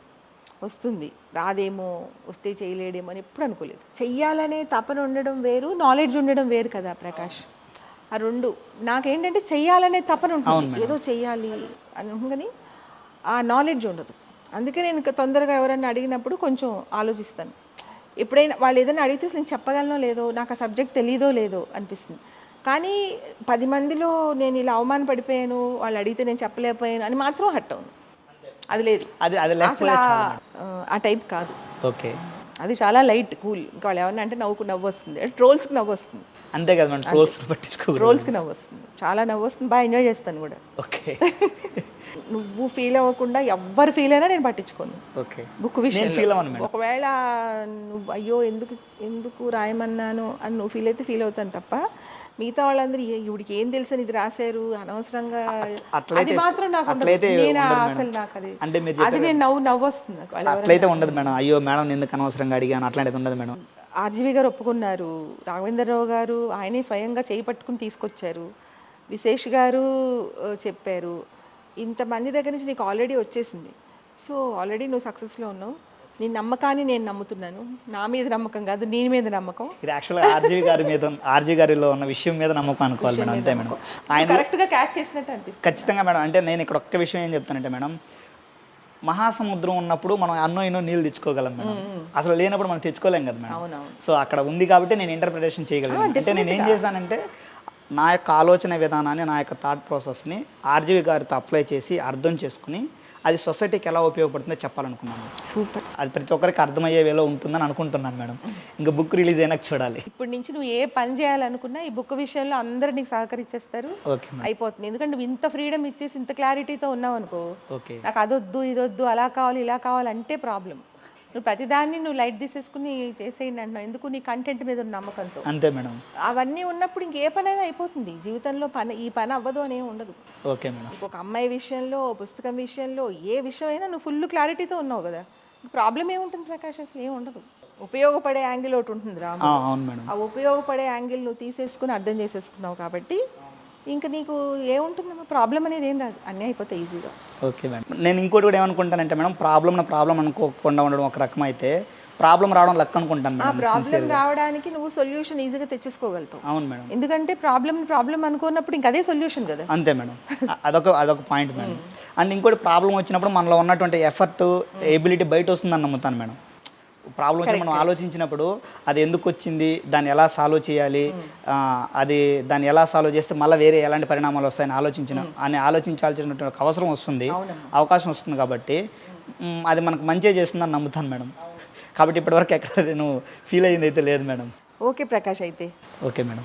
వస్తుంది, రాదేమో, వస్తే చేయలేడేమో అని ఎప్పుడు అనుకోలేదు. చెయ్యాలనే తపన ఉండడం వేరు, నాలెడ్జ్ ఉండడం వేరు కదా ప్రకాష్. ఆ రెండు నాకేంటంటే చెయ్యాలనే తపన ఉంటుంది, ఏదో చెయ్యాలి అని కానీ ఆ నాలెడ్జ్ ఉండదు. అందుకే నేను ఇంకా తొందరగా ఎవరైనా అడిగినప్పుడు కొంచెం ఆలోచిస్తాను. ఎప్పుడైనా వాళ్ళు ఏదైనా అడిగితే నేను చెప్పగలనో లేదో, నాకు ఆ సబ్జెక్ట్ తెలియదో లేదో అనిపిస్తుంది. కానీ 10 మందిలో నేను ఇలా అవమాన పడిపోయాను, వాళ్ళు అడిగితే నేను చెప్పలేకపోయాను అని మాత్రం హట్ అవును. అది లేదు, అది అసలు ఆ టైప్ కాదు. ఓకే. అది చాలా లైట్, కూల్. ఇంకా వాళ్ళు ఏమన్నా అంటే నవ్వు వస్తుంది, ట్రోల్స్కి నవ్వు వస్తుంది. అంతే కదా మనం ట్రోల్స్కి నవ్వు వస్తుంది, చాలా నవ్వు వస్తుంది, బాగా ఎంజాయ్ చేస్తాను కూడా. ఓకే. నువ్వు ఫీల్ అవ్వకుండా ఎవ్వరు ఫీల్ అయినా నేను పట్టించుకోను. ఓకే. బుక్ విషయం ఫీల్ అవ్వను మేడం. ఒకవేళ నువ్వు అయ్యో ఎందుకు రాయమన్నాను అని నువ్వు ఫీల్ అయితే ఫీల్ అవుతాను తప్ప మిగతా వాళ్ళందరూ ఇవిడికి ఏం తెలుసు ఇది రాశారు అనవసరంగా అది మాత్రం నాకు నేను అసలు నాకు అది నేను నవ్వు వస్తుంది. అట్లయితే ఉండదు మేడం. అయ్యో మేడం ఎందుకు అనవసరంగా అడిగాను అట్లాంటిది ఉండదు మేడం. ఆర్జీవి గారు ఒప్పుకున్నారు, రాఘవేంద్రరావు గారు ఆయనే స్వయంగా చేయి పట్టుకుని తీసుకొచ్చారు, విశేష్ గారు చెప్పారు, ఇంతమంది దగ్గర నుంచి నీకు ఆల్రెడీ వచ్చేసింది. సో ఆల్రెడీ నువ్వు సక్సెస్లో ఉన్నావు. నీ నమ్మకాన్ని నేను నమ్ముతున్నాను. నా మీద నమ్మకం కాదు, నీ మీద నమ్మకం. ఇది యాక్చువల్గా ఆర్జీ గారిలో ఉన్న విషయం మీద నమ్మకం అనుకోవాలి మేడం. అంతే మేడం. ఆయన కరెక్ట్గా క్యాచ్ చేసినట్టు అనిపిస్తుంది. ఖచ్చితంగా మేడం. అంటే నేను ఇక్కడ ఒక్క విషయం ఏం చెప్తానంటే మేడం, మహాసముద్రం ఉన్నప్పుడు మనం ఎన్నో నీళ్ళు తెచ్చుకోగలం మేడం, అసలు లేనప్పుడు మనం తెచ్చుకోలేం కదా మేడం. సో అక్కడ ఉంది కాబట్టి నేను ఇంటర్ప్రిటేషన్ చేయగలను. అంటే నేను ఏం చేశానంటే నా యొక్క ఆలోచన విధానాన్ని, నా యొక్క థాట్ ప్రాసెస్ని ఆర్జీవి గారితో అప్లై చేసి అర్థం చేసుకుని అది సొసైటీకి ఎలా ఉపయోగపడుతుందో చెప్పాలనుకున్నాను. సూపర్. అది ప్రతి ఒక్కరికి అర్థమయ్యే వేలో ఉంటుందని అనుకుంటున్నాను మేడం. ఇంకా బుక్ రిలీజ్ అయినాక చూడాలి. ఇప్పటి నుంచి నువ్వు ఏ పని చేయాలనుకున్నా ఈ బుక్ విషయంలో అందరూ నీకు సహకరించేస్తారు, అయిపోతుంది. ఎందుకంటే నువ్వు ఇంత ఫ్రీడమ్ ఇచ్చేసి ఇంత క్లారిటీతో ఉన్నావు అనుకో, నాకు అదొద్దు ఇదొద్దు అలా కావాలి ఇలా కావాలంటే ప్రాబ్లం. నువ్వు ప్రతిదాన్ని నువ్వు లైట్ తీసేసుకుని చేసేయండి అంటున్నావు. ఎందుకు? నీ కంటెంట్ మీద ఉన్న నమ్మకంతో. అంతే మేడం. అవన్నీ ఉన్నప్పుడు ఇంకే పనైనా అయిపోతుంది జీవితంలో. ఈ పని అవ్వదు అనేవి ఉండదు. Okay madam. ఒక అమ్మాయి విషయంలో, పుస్తకం విషయంలో, ఏ విషయమైనా నువ్వు ఫుల్ క్లారిటీతో ఉన్నావు కదా, ప్రాబ్లం ఏముంటుంది ప్రకాష్? అసలు ఏమి ఉండదు. ఉపయోగపడే యాంగిల్ ఒకటి ఉంటుంది రా. అవును మేడం. ఆ ఉపయోగపడే యాంగిల్ నువ్వు తీసేసుకుని అర్థం చేసేసుకున్నావు కాబట్టి ఇంకా నీకు ఏముంటుందమ్మా, ప్రాబ్లం అనేది ఏం రాదు, అన్నీ అయిపోతాయి ఈజీగా. Okay madam. నేను ఇంకోటి కూడా ఏమనుకుంటానంటే మేడం, ప్రాబ్లం అనుకోకుండా ఉండడం ఒక రకం అయితే, ప్రాబ్లం రావడం లెక్క అనుకుంటాను మేడం. ప్రాబ్లం రావడానికి నువ్వు సొల్యూషన్ ఈజీగా తెచ్చేసుకోగలుగుతావు. అవును మేడం. ఎందుకంటే ప్రాబ్లం అనుకున్నప్పుడు ఇంకా అదే సొల్యూషన్ కదా. అంతే మేడం. అదొక పాయింట్ మేడం. అండ్ ఇంకోటి ప్రాబ్లం వచ్చినప్పుడు మనలో ఉన్నటువంటి ఎఫర్ట్, ఎబిలిటీ బయట వస్తుందని నమ్ముతాను మేడం. ప్రాబ్లం వచ్చి మనం ఆలోచించినప్పుడు అది ఎందుకు వచ్చింది, దాన్ని ఎలా సాల్వ్ చేయాలి, దాన్ని ఎలా సాల్వ్ చేస్తే మళ్ళీ వేరే ఎలాంటి పరిణామాలు వస్తాయని ఆలోచించాల్సినటువంటి అవకాశం వస్తుంది కాబట్టి అది మనకు మంచిగా చేస్తుందని నమ్ముతాను మేడం. కాబట్టి ఇప్పటివరకు ఎక్కడ నేను ఫీల్ అయ్యింది అయితే లేదు మేడం. ఓకే ప్రకాష్ అయితే. Okay madam.